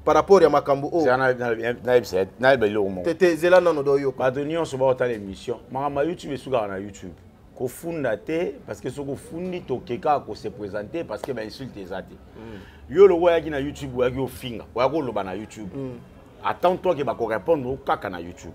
par rapport à Makambo. Tete zela nano do yoko. Badonion so ba l'émission. Mama YouTube suga na YouTube. Ko funda te parce que soko fundi to keka ko se présenter parce que ba insulte ezate. Yo lo wa na YouTube wa yo finga. Wa ko lo ba na YouTube. Attends-toi que va répondre au caca na YouTube.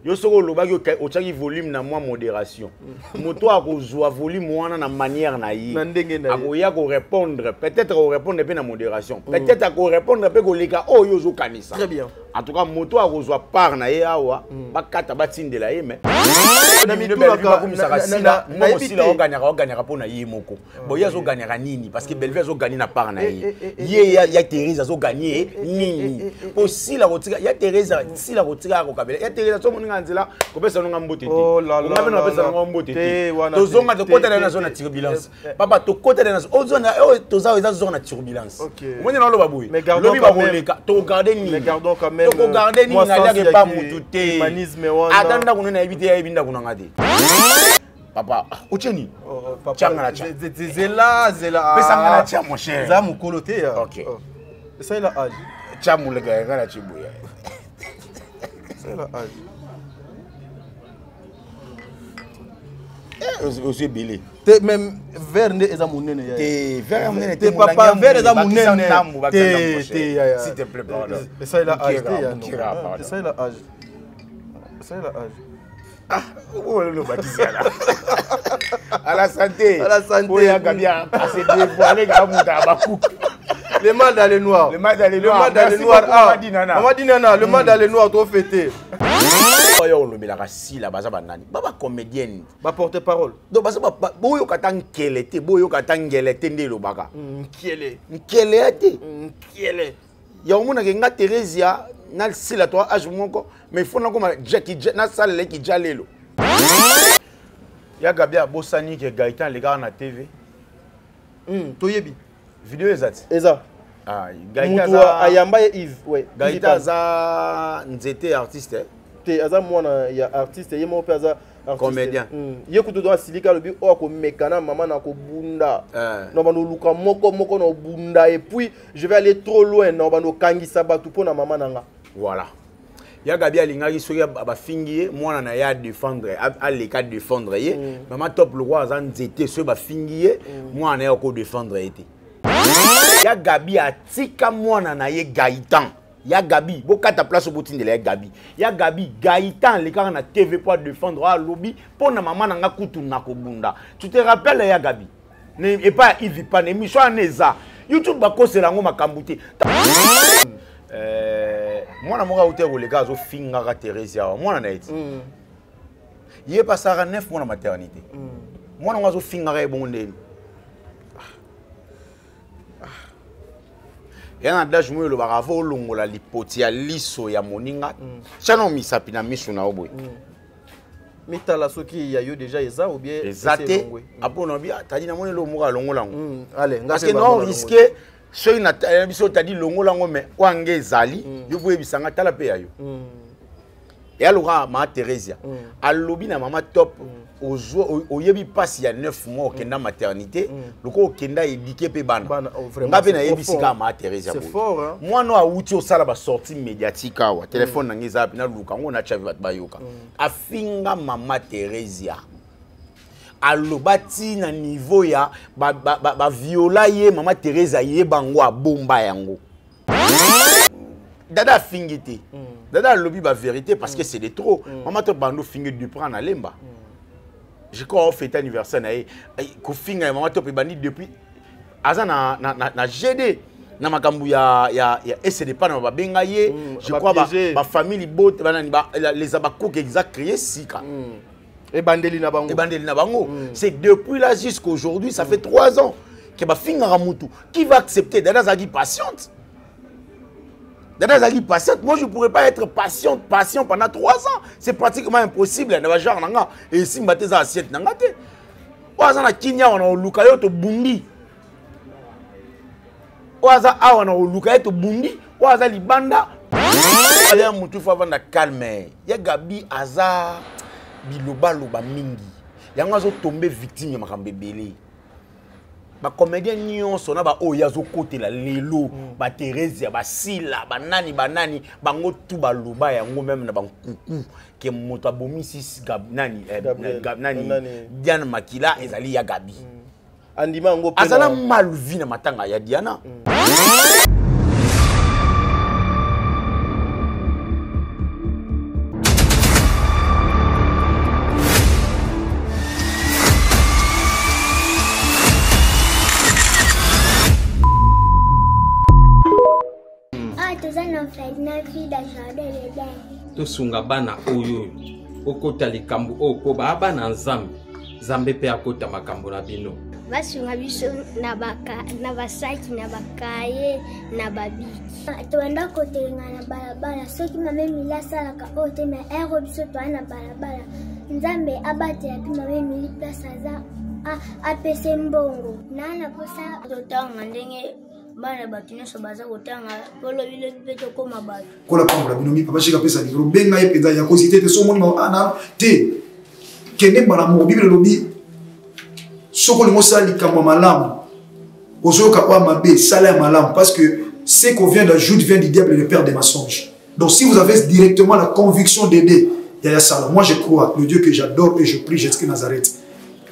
Yo soko lo ba yo o tchaki volume na moi modération. Moto a ko zoa volume wana na manière na yi. A ko ya ko répondre, peut-être ko répondre pe na modération. Peut-être a ko répondre pe ko leka o yo zo kanisa. Très bien. En tout cas moto a ko zoa par na ye awa, ba kata ba tindela ye mais. Na mi na gagner pour na ye moko. Bo ya zo gagner nini parce que Bellevue zo gagner na par na ye. Ye ya Thérèse zo gagner nini. Aussi la ya Thérèse si la rotira ko kabela. Ya Thérèse so moninga nzela ko pesa nonga mbote te. Oh là là. On pesa nonga mbote te. To zonga to kota na zone turbulence. Papa to kota na zone to za eza zone turbulence. Moi na lo baboui. Lobi ba boleka to garder ni. Mais gardons quand même. To garder ni na ya pas mutu te. Humanisme wana. Atanda kuna na éviter ya binda kuna ngade. Papa, ucheni. Changa cha. Zela. Pesa ngana cha mon cher. Za mukolo te ya. OK. Ça il a âge. Cha mulega ngana chibuya. Ça il a âge. Aussi belé. Te même vers ne eza munene ya. Te vers munene te papa vers eza munene. Te s'il te plaît pardon. Ça il a âge te ya. Ça il a âge. Ça il a âge. Ah, où est le baptisé là? À la santé. À la santé. Pour y bien passer deux fois les gars à Bakou. Le mal dans les noirs. Le mal dans les noirs. Le mal dans les noirs. Mamadi Nana, le mal dans les noirs to fêter. Oyo lo belaka si la baza banani. Baba comédienne. Ba porte-parole. Donc baza boyo katangelete, boyo katangelete ndelo baka. Nkiele. Nkiele. Nkiele. Ya omona ke nga Thérèse na sila toi âge moko mais il faut na koma Jackie na salle ki jalelo. Ya Gabia bosani ke Gaëtan les gars na TV. Toyebi. Vidéo ezati. Eza. Ah, Gaëtan za ayamba et Yves, ouais. Gaëtan za nzete artiste. Te aza mwana ya artiste yemo pe aza comédien. Yekuto do asilika lobi o ko mekana mama na ko bunda. No bano luka moko no bunda et puis je vais aller trop loin no bano kangisa batu pona mama nanga. Voilà. Ya Gabi alingaki soki ba fingiye mwana na ya défendre a les cas défendre ye maman top le roi za nzete so ba fingiye mwana ya ko défendre été. Ya Gabi atika mwana na ye Gaëtan. Ya Gabi bokata place au boutine de la Gabi. Ya Gabi Gaëtan les gars na TV pour défendre a lobby pour na maman nanga kutu na ko bunda. Tu te rappelles ya Gabi? Et pas Yves pas émission neza. YouTube ba ko selango makambuti. Moi na moka hotel ko les gars zo finga ka Thérèse ya moi na eti. Yé passara 9 mois na maternité. Moi na zo finga ka ebonde. Yana dash mo lo baravo longola lipoti ya liso ya moninga. Chano misapi na miso na oboy. Mitala soki ya yo déjà eza ou bien ezate apona bien tadi na moni lo moka longola ngo. Allez, parce que non risquer soki na biso tadi longola ngo mais wange ezali yo boye bisanga tala pe ya yo. Et alors ma Thérèse alobi na mama top oyebi passe il y a 9 mois okenda maternité loko okenda éduquer pe bana nga pe na yebisika ma Thérèse c'est fort hein moi no auti osala ba sortie médiatique awa téléphone na ngeza pe na luka ngo na chavi bat bayoka afinga mama Thérèse alobati na niveau ya ba viola ye mama Thérèse ye bango a bomba yango Dada fingité. Dada lobby la vérité parce que c'est de trop. Maman te bando fingi du prendre à lemba. Je crois fêter anniversaire naé. Ko finga maman te bandi depuis aza na GD. Na makambu ya SD pas na ba benga ye. Je crois ba famille bote les abakouk exact créé sika. Et bandeli na bango. Et bandeli na bango. C'est depuis là jusqu'à aujourd'hui, ça fait 3 ans que ba finga ramutu. Qui va accepter Dada zagi patiente? Dada zagi patiente, moi je ne pourrais pas être patient pendant 3 ans. C'est pratiquement impossible. Et si je suis assiette, je suis na kinya wana oluka yo to bundi. Waza awa na oluka yo to bundi. Waza libanda. Allez mutu fa vanda calme. Ya Gabi aza biloba loba mingi. Yango azo tomber victime ya makambe belé. ba comédien nyonso na ba oyazo côté la lelo ba Thérèse ba Sila ba nani bango tout ba loba yango même na ba kuku ke moto abomisi nani Diana Makila ezali ya Gabi andima ngo pena azala malvi na matanga ya Diana tosunga bana oyo okota likambo oko bana nzambe nzambe pe akota makambo na bino basunga biso na basaki na bakaye na babiki toenda kotelenga na balabala soki mame mili asalaka oyo te me ero biso toa na balabala nzambe abatela mpe mame mili place aza apese mbongo nana posa totanga ndenge bana bato nyonso baza kotanga polobile mpe tokóma bato kola pambola bino mipa bashika pesa libro benga ye mpenza ya kosi te somoni ana te kende mbala moko bibele lobi soko olingi osala likambo ya malamu ozoyoka oya mabe sala ya malamu parce que ce qu'on vient d'ajoute vient du diable et le père des mensonges. Donc si vous avez directement la conviction d'aider Yaya Sala, moi je crois le Dieu que j'adore et je prie Jésus Nazareth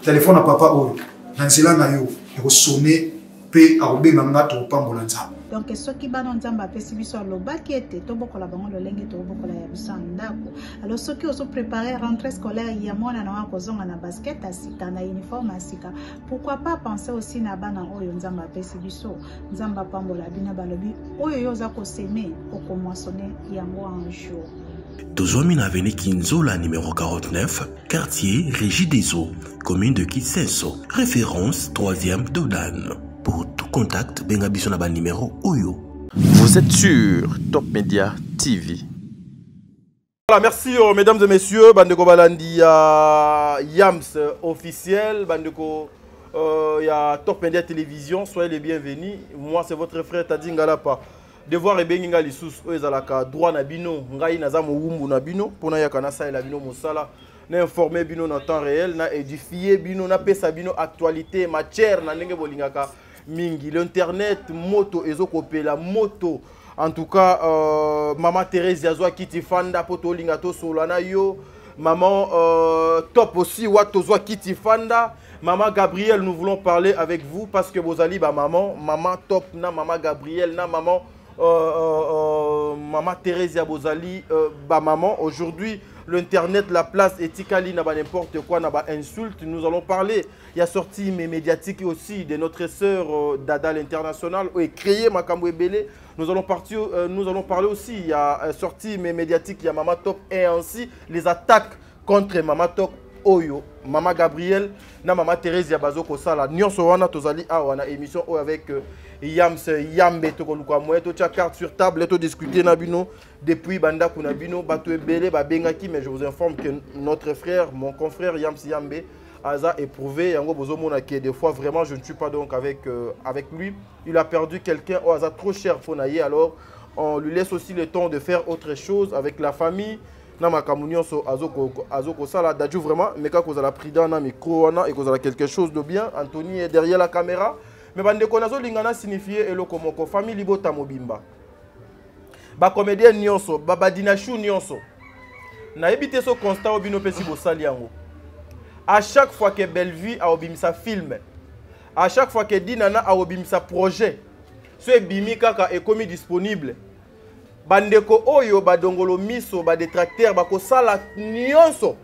téléphone à papa oyo nanzela na yo ekosonne pe arobenga ngato pambola nzambe. Donc soki bana nzambe apesi biso alobaki ete tobokola bango lolenge tobokola ya biso ndako. Alors soki ozo préparer rentrée scolaire ya mwana na wa kozonga na basket asika na uniforme asika, pourquoi pas penser aussi na bana oyo nzambe apesi biso nzambe pambola bina balobi oyo yoza ko semer okomoissonner yango un jour. Tozomine avenue Kinzola numéro 49, quartier Régie des Eaux, commune de Kitsenso, référence 3e Dodan. Pour tout contact, bengabiso na ba numéro Oyo. Vous êtes sur Top Media TV. Voilà, merci mesdames et messieurs, Bandeko Balandi Yams officiel, Bandeko il y a Top Media Télévision, soyez les bienvenus. Moi c'est votre frère Tadi Ngalapa. Devoir et benga lissus ezalaka droit na bino ngai naza moumbu na bino pona ya kana sa la bino mosala na informer bino na temps réel na édifier bino na pesa bino actualité matière na ndenge bolingaka mingi l'internet moto ezokopela moto en tout cas maman Thérèse yazwa kiti fanda poto linga to solana yo maman top aussi watozwa kiti fanda. Maman Gabrielle, nous voulons parler avec vous parce que vous allez maman top na maman Gabrielle na maman maman Thérèse Bozali maman aujourd'hui l'internet la place éthicali n'a pas n'importe quoi n'a pas insulte. Nous allons parler, il y a sorti mes médiatiques aussi de notre sœur Dada l'international et créé Makambo Ebele. Nous allons parler aussi, il y a sorti mes médiatiques, il y a maman top et ainsi les attaques contre maman top Oyo, maman Gabrielle, na maman Thérèse Bazoko Sala. Nyonso wana tozali wana émission avec Yams Yambe to koluka moye to tia carte sur table to discuter na bino depuis banda kuna bino bato ebele ba bengaki mais je vous informe que notre frère, mon confrère Yams Yambe a éprouvé yango bozomona que des fois vraiment je ne suis pas donc avec lui. Il a perdu quelqu'un au hasard trop cher fonaye alors on lui laisse aussi le temps de faire autre chose avec la famille. Na makamunyo so azoko sala dadju vraiment mais quand vous avez pris dans un micro et que vous avez quelque chose de bien Anthony est derrière la caméra mais bande konazo lingana signifier eloko moko famille libota mobimba ba comédien nyonso ba badinashu nyonso na ebité so constat obino pesi bo sali yango à chaque fois que Bellevue a obimisa film à chaque fois que Dinana a obimisa projet so ebimi kaka ekomi disponible bandeko oyo badongolo miso ba détracteur bako sala nyonso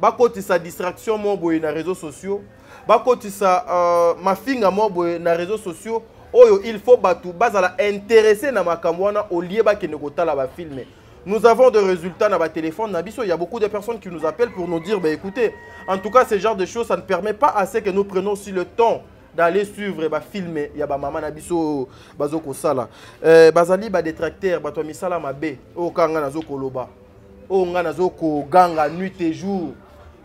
bakotisa distraction mo boye na réseaux sociaux bakotisa mafinga mo boye na réseaux sociaux oyo il faut batu bazala intéressé na makambo wana au lieu ba kene kotala ba filmer. Nous avons des résultats dans le téléphone nabiso, il y a beaucoup de personnes qui nous appellent pour nous dire bah écoutez, en tout cas ce genre de choses ça ne permet pas assez que nous prenons aussi le temps d'aller suivre et bah filmer ya ba mama na biso bazoko sala bazali ba détracteur ba to misala mabe o kanga nazoko loba o nga nazoko ganga nuit et jour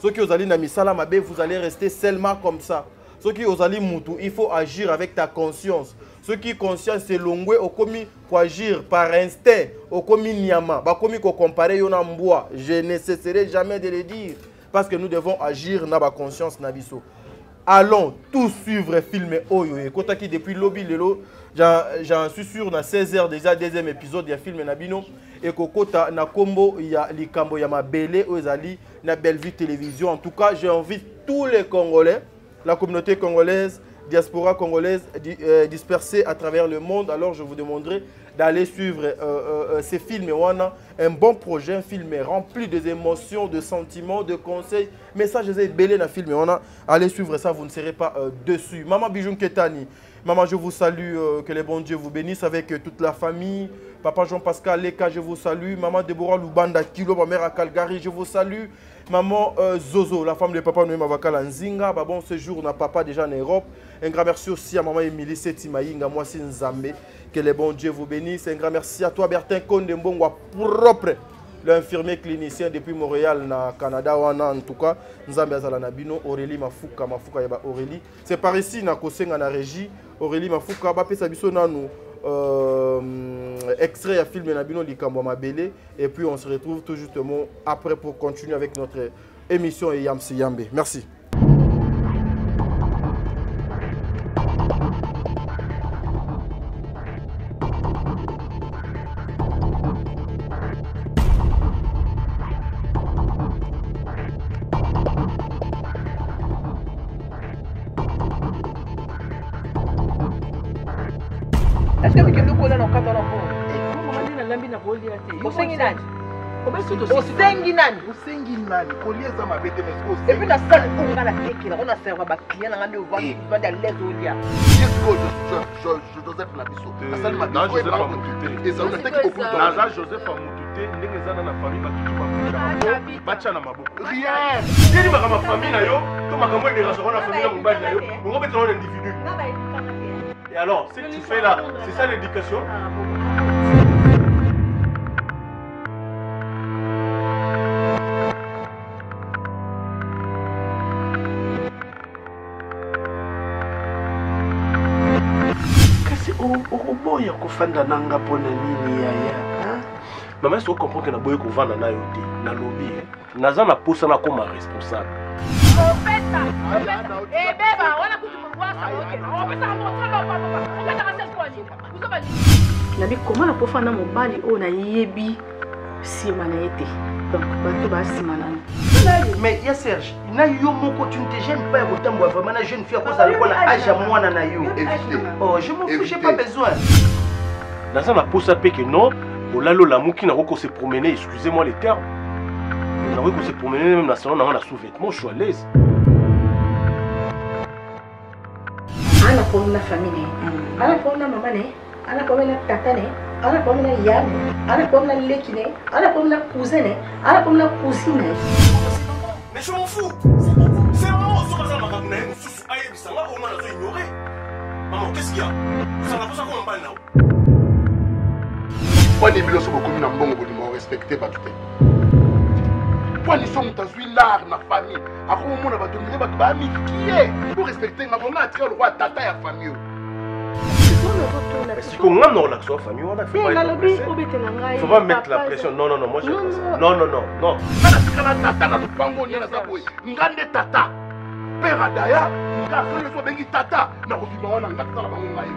ceux qui ozali na misala mabe vous allez rester seulement comme ça ceux qui ozali mutu il faut agir avec ta conscience ceux qui conscience c'est longwe au komi pour agir par instinct au komi nyama ba komi ko comparer yo na mboa je ne cesserai jamais de le dire parce que nous devons agir na ba conscience na biso. allons tous suivre film Oyo. Et quand depuis lobby lelo, j'en suis sûr dans 16h déjà deuxième épisode il y a film Nabino et kokota na kombo il y a likambo ya mabele ozali na Bellevue télévision. En tout cas, j'ai envie tous les Congolais, la communauté congolaise, diaspora congolaise dispersée à travers le monde. Alors je vous demanderai d'aller suivre ces films. On a un bon projet, un film rempli des émotions, de sentiments, de conseils, messages belés dans le film. On a allez suivre ça, vous ne serez pas dessus. Maman Bijoun Ketani, maman, je vous salue, que les bons dieux vous bénissent avec toute la famille. Papa Jean-Pascal Leka, je vous salue. Maman Deborah Lubanda Kilo, ma mère à Calgary, je vous salue. Maman Zozo, la femme de papa Noé Mavakala Nzinga, bon séjour, on a papa déjà en Europe. Un grand merci aussi à maman Émilie Setimaïnga, moi c'est Nzambe. Que les bons dieux vous bénissent. Un grand merci à toi Bertin Kondembongwa propre, l'infirmier clinicien depuis Montréal, na Canada. En tout cas, Nzambe Azala Nabino, Aurélie Mafuka Yaba Aurélie. C'est par ici, na Kosenga na régie. Aurélie Mafuka, Bapé Sabiso Nanou. Extrait à film Nabino Likambo Mabele. Et puis on se retrouve tout justement après pour continuer avec notre émission Yamsi Yambe. Merci. Osengi nani? Kolieza mabete mesko. Et puis na salle où on a la teki, on a servi ba client na ngami ovandi, va de l'aise au dia. Je Joseph Nabiso. La salle m'a dit Joseph Amouté. Et ça on a teki beaucoup de Naza Joseph Amouté, ndenge zana na famille ba tutu ba bacha na maboko. Rien. Yeli ba ma famille na yo, to makambo de raison na famille na mobali na yo. On va être un individu. Et alors, ce que tu fais là, c'est ça l'éducation? Oboya kofanda nanga pona nini yaya? Maman, si on comprend que na boye ko vanda na yote, na lobby, naza na posa na comme responsable. Eh beba, wala kutu mangwasa wote. On peut ça montrer là papa. On va t'arracher quoi ni? Vous savez ni. Nabi comment na pofa na mobali o na yebi si manete. Donc bato ba si manana. Mais ya Serge, na yo moko tu ne te gênes pas au temps vraiment na jeune fille à cause de la âge à moi na yo. Oh, je m'en fous, j'ai pas besoin. Dans ça na posa pe que non, o lalo la mouki na roko se promener, excusez-moi les termes. Na roko se promener même na salon na la sous-vêtement, je suis à l'aise. Ana pour la famille, ana pour la maman, ana pour la tata, ana pour la yam, ana pour la lekine, ana pour la cousine, ana pour la cousine. Mais je m'en fous. C'est vraiment ce que ça m'a ramené. Aïe, ça va au moins la ignorer. Maman, qu'est-ce qu'il y a? Ça n'a pas ça qu'on parle là. Pourquoi les bilans sont beaucoup dans bon au respecté pas tout. Pourquoi ils sont dans l'art na famille? À quoi moment on va donner ba ami qui est pour respecter ma maman a tiré le roi tata et famille. Si on a non l'action famille, on a fait pas être pressé. Faut pas mettre la pression. Non non non, moi je pas ça. Non non non non. Kana tata na lupango ni na saboy. Ngande tata. Père adaya, ngaka le so bengi tata na ko ki mawana ngaka na bango ngai.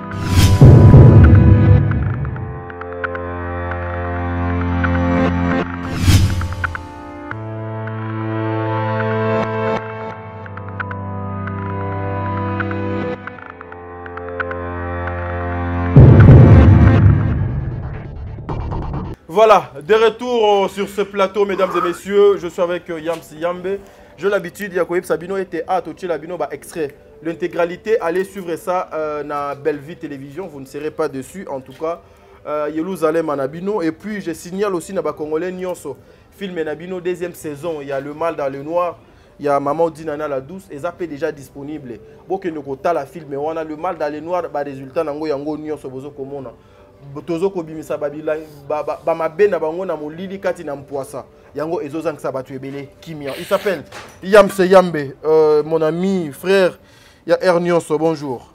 Voilà, de retour sur ce plateau, mesdames et messieurs. Je suis avec Yamsi Yambe. J'ai l'habitude, Yakoyeb Sabino était à Tochi Labino extrait. L'intégralité, allez suivre ça dans Bellevue Télévision. Vous ne serez pas dessus, en tout cas. Jérusalem Nabino. Et puis, je signale aussi dans Congolais Nyonso. Film Nabino, deuxième saison. Il y a Le Mal dans le Noir. Il y a Maman Dinana la Douce. Et ça est déjà disponible. Bon, que nous avons la film. On a Le Mal dans le Noir. Résultat, nous avons Nyonso Bozo Komona. Tozo ko bimisa babila ba mabena bango na molili kati na mpwasa yango ezozangisa batu ebele kimia. Il s'appelle Yamse Yambe, mon ami, frère, il y a Ernionso, bonjour.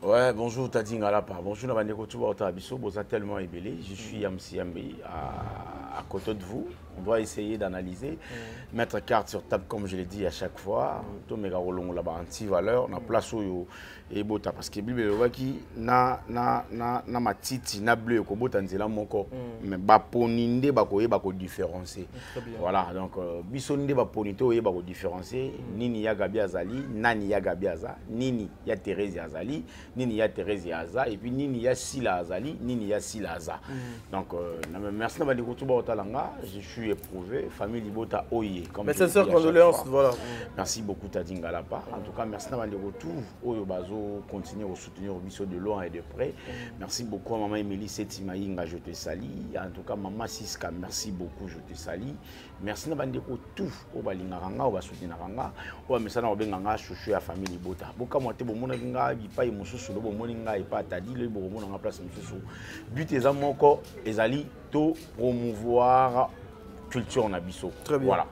Ouais, bonjour Tadinga Lapa. Bonjour Nabandeko Tuba Otabiso, boza tellement ebele. Je suis Yamse Yambe à côté de vous. On doit essayer d'analyser, mettre carte sur table, comme je l'ai dit à chaque fois. Tout mes gars, là-bas, anti-valeur, na place où et bota parce que Bible waki na matiti na bleu ko bota nzela moko mais ba poninde ba ko différencier. Voilà, donc biso nde ba ponito ba ko différencier nini ya Gabi Azali, nani ya Gabi Aza, nini ya Thérèse Azali, nini ya Thérèse Aza et puis nini ya Sila Azali, nini ya Sila Aza. Donc merci na ba ndiko tuba otalanga, je suis éprouvé, famille Libota Oye comme mais sincères condoléances, voilà. Merci beaucoup Tadinga Lapa. En tout cas, merci na ba ndiko tout Oyo bazo continuer à soutenir au biseau de loin et de près. Merci beaucoup à maman Émilie Setimaïnga, je te salue. En tout cas, maman Siska, merci beaucoup, je te salue. Merci à tout au Balingaranga, au Basoutinaranga, au Messana, au Benganga, chouchou à famille Libota. Boka moite bomonanga, bipa et moussou, le bomoninga et pas tadi, le bomonanga place moussou. But et zamoko, ezali, to promouvoir culture na biso. Très bien. Voilà.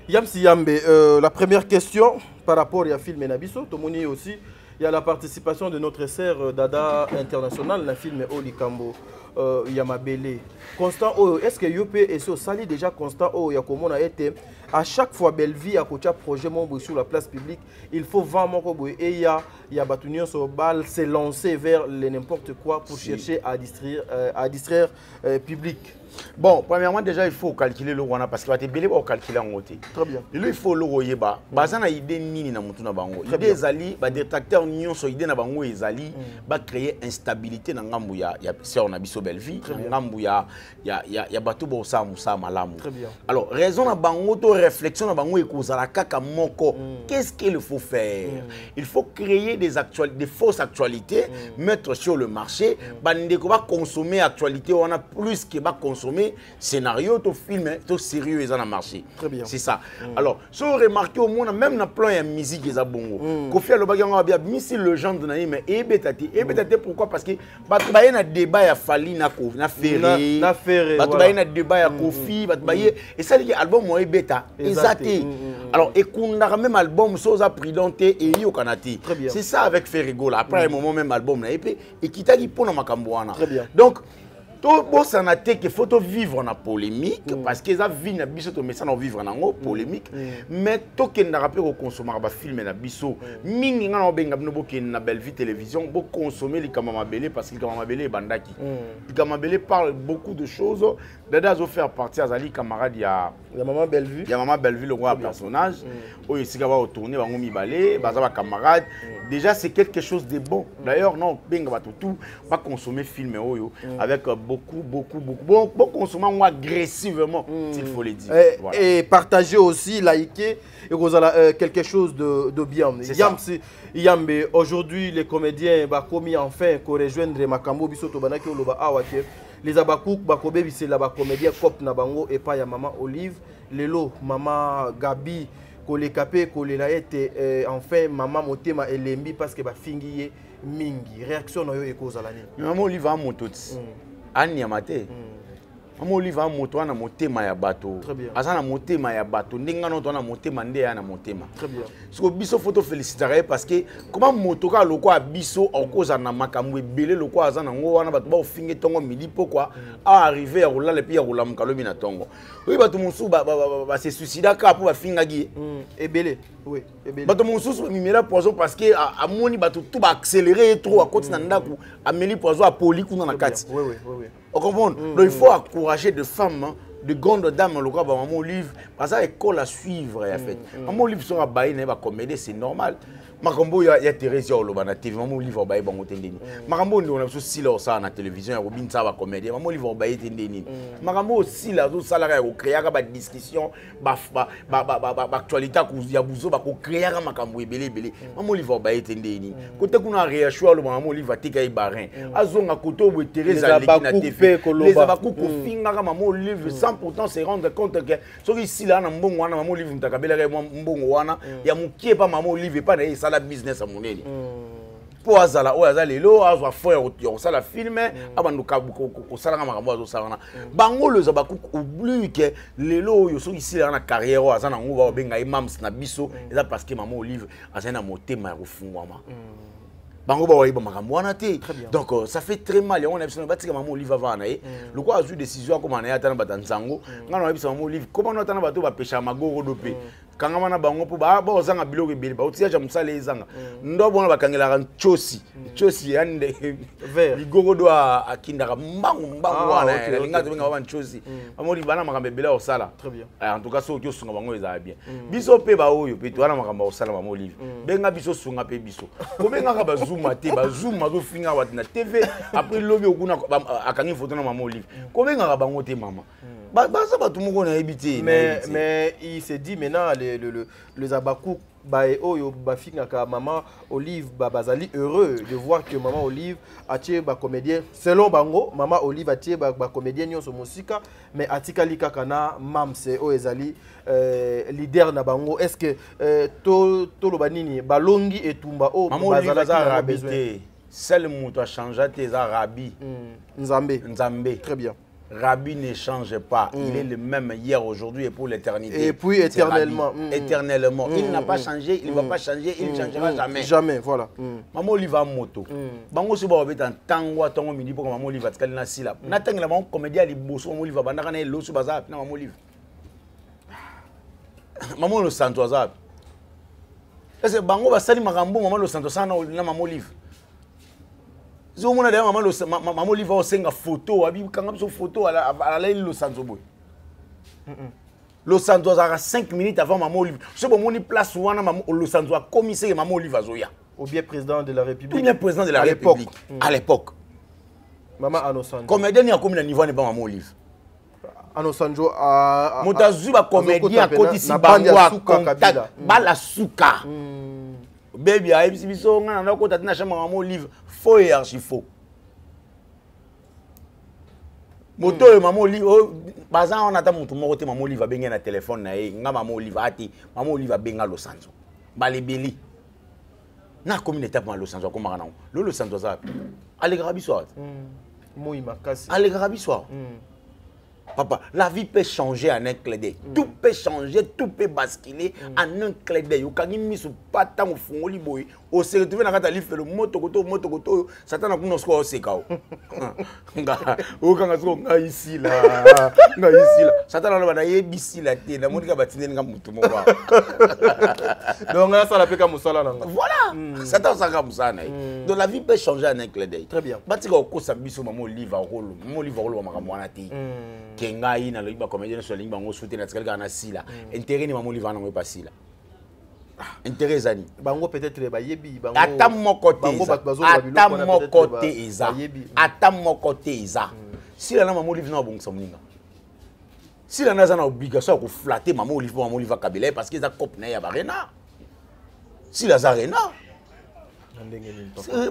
Yamsi Yambe, la première question par rapport à film Nabiso, Tomoni aussi. Il y a la participation de notre sœur Dada International dans le film Oli Kambo Yamabele. Constant, est-ce que Yope et so sali déjà constant Yakomon a été à chaque fois belle vie à côté projet mon sur la place publique, il faut vendre mon et il y a Batunion sur balle s'est lancé vers n'importe quoi pour chercher à distraire public. Bon, premièrement, déjà, il faut calculer le Rwanda parce qu'il va te belé pour calculer en côté. Très bien. Et là, il faut le Royeba. Bazana idée nini na mutu na bango. Idée zali, ba détracteur nion so idée na bango ezali, ba créer instabilité na ngambu ya sœur na biso belle vie, ngambu ya bato bo sa musa malamu. Très bien. Alors, raison na bango to réflexion na bango ekozala kaka moko. Qu'est-ce qu'il faut faire? Il faut créer des fausses actualités, mettre sur le marché, bande ko ba consommer actualité, on a plus que ba consommer scénario, tout film, tout sérieux, ils en marché. Très bien. C'est ça. Alors, si vous remarquez au monde, même dans plan, il y a musique, ils ont bon. Kofi Alobagi, on a bien mis si le genre de naïm, mais ebétaté. Ebétaté, pourquoi? Parce que, bah, tu vas y a débat, il y a Fali, na Ferré. Na Ferré. Bah, tu vas y a débat, il y a Kofi, bah, tu vas y et ça, c'est album, moi, ebéta. Exacté. Alors, et qu'on a même album, Sosa Pridanté et Yo Kanati. Très bien. C'est ça avec Ferrigo, là. Après, un moment, même album, et qui t'a dit pour na Makambouana. Très bien. Donc, tout ça n'a été qu'il faut vivre en polémique parce que ça vit na biso to mais ça vivre en polémique mais tout qui n'a rappelé au consommer ba film na biso mingi ngana obenga bino ki na belle vie télévision bo consommer les Kamama Belé parce que Kamama Belé bandaki Kamama Belé parle beaucoup de choses Dada zo faire partie azali camarade ya Maman Bellevue. Ya Maman Bellevue le roi personnage oyo sika va retourner bango mibale baza ba camarade déjà c'est quelque chose de bon d'ailleurs non benga ba tout pas consommer film oyo avec beaucoup consommer agressivement s'il faut le dire voilà. Et partager aussi liker et vous avez quelque chose de bien Yambe aujourd'hui les comédiens ba commis enfin ko rejoindre Makambo bisoto banaki oloba awake les abakouk bakobe c'est la comédien cop na bango et pas ya maman Olive lelo maman Gabi kolekapé kolelaete enfin maman motema elembi parce que ba fingiye mingi réaction na yo ekozalani maman Olive a mototi ani amate maman Olive a moto na motema ya bato asa na motema ya bato ndinga no to na motema nde ya na motema très bien so biso photo féliciter parce que comment moto ka loko a biso okoza na makambo ebele loko aza na ngo wana bato ba ofinge tongo midi pourquoi a arriver ya rolala et puis ya rolamuka lobi na tongo oui bato musu ba se suicida ka pour ba finga gi ebele oui ebele bato musu mimela poison parce que a moni bato tout ba accélérer trop à côté na ndaku ameli poison a poli kuna na kati oui on comprend donc il faut encourager de femmes de grandes dames le cas maman Olive parce que école à suivre en fait maman Olive sera baï na ba comédie c'est normal Makambo ya Thérèse Oloba na TV maman Olive baï bango tendeni Makambo on a aussi là ça na télévision Robin ça va comédie maman Olive baï tendeni Makambo aussi là ça la créer ba discussion ba actualité ku ya buzo ba ko créer makambo ebele maman Olive baï tendeni côté kuna réaction le maman Olive tika ibarin azonga koto bo Thérèse aleki na TV les abaku ko finga maman Olive sans pourtant se rendre compte que ce ici là na mbongo wana maman Olive mtakabela mbongo wana ya mukie pa maman Olive pa na ça la business à mon avis pour azala o azala lelo azwa faire yo ça la film abanduka ko sala nga makambo azo sala na bango le zabaku oublie que lelo yo so ici là na carrière azana ngo ba benga imams na biso eza parce que maman Olive azana motema ya kufungwama bango ba wayiba makambo wana te. Donc ça fait très mal. On a besoin de maman Olive avant na ye. Le quoi a eu décision comme on a atana batanzango. Ngana wayiba maman Olive. Comment on atana bato ba pêcher magoro dopé. Kanga mana bango po ba ozanga biloko ebele ba otia ja musala ezanga. Ndo bona bakangela kan chosi. Chosi yande ligoro do akindaka mbangu wana. Linga to benga ba chosi. Maman Olive bana makambe bela osala. Très bien. En tout cas so kyo sunga bango eza bien. Biso pe ba oyo pe to wana makambo osala maman Olive. Benga biso sunga pe biso. Ko benga ka ba zoom te ba zoom zo finga wat na TV après lobi okuna akangi photo na maman Olive. Ko benga ka bango te mama. Ça va tout le monde habité. Mais il s'est dit maintenant les abakou oyo bafinga ka maman Olive bazali heureux de voir que maman Olive a tué ba comédien selon bango maman Olive a tué ba comédien nyonso musika mais atikali kaka na mamse o ezali leader na bango. Est-ce que to lo banini balongi etumba o maman Olive a rabité seul muto a changé tes arabi Nzambe. Très bien. Rabbi ne change pas. Il est le même hier, aujourd'hui et pour l'éternité. Et puis éternellement. Éternellement. Il n'a pas changé, il ne va pas changer, il ne changera jamais. Jamais, voilà. Maman Olive a moto. Bango se ba en tango tango midi pour maman Olive atkali na sila. Na tangela maman comédien li bosso maman Olive bandaka na lo su baza na maman Olive. Maman Lo Santo azap. Est-ce que bango ba sali makambo maman Lo Santo sana na maman Olive. Si on a d'ailleurs maman Olive a une photo, elle a une photo, elle a Lo Santo boy. Lo Santo a 5 minutes avant maman Olive. Ce bon mon place où Lo Santo a commissaire maman Olive Azoya. Ou bien président de la République. Ou bien président de la République. À l'époque. Maman Anosanjo. Comédien a combien de niveau n'est pas maman Olive. Anosanjo a Motazuba comédien à côté si bango a contact bala souka. Baby a biso ngana na ko tatina chama maman Olive. Faux et archi faux. Moto maman Olive baza on attend mutu moko te maman Olive va benga na téléphone na ye nga maman Olive ati maman Olive va benga Lo Santo balebeli na commune étape ma Lo Santo ko makana Lo Santo za ale grabi soir moi makasi ale grabi soir papa la vie peut changer en un clin d'œil tout peut changer tout peut basculer en un clin d'œil okangi misu pata mufungoli boy o se retrouver na kata life le moto koto satana kuno sko o sekao nga o kanga sko nga ici là satana na bana yebisi la te na monika batindeni nga mutu mo ba donc là ça la peka musala nanga voilà satana sanga musana donc la vie peut changer en un clin d'œil très bien batika okosa biso maman Olive rolo maman Olive rolo makambo wana te kenga ina lo ba comédien so lingba ngo soutenir na na sila intérêt ni maman Olive na ngo pas sila intérêt ani bango peut-être ba yebi bango ata moko côté eza sila na maman Olive na bongisa muninga sila na za na obligation ko flatter maman Olive Kabila parce que za cop na ya barena sila za rena.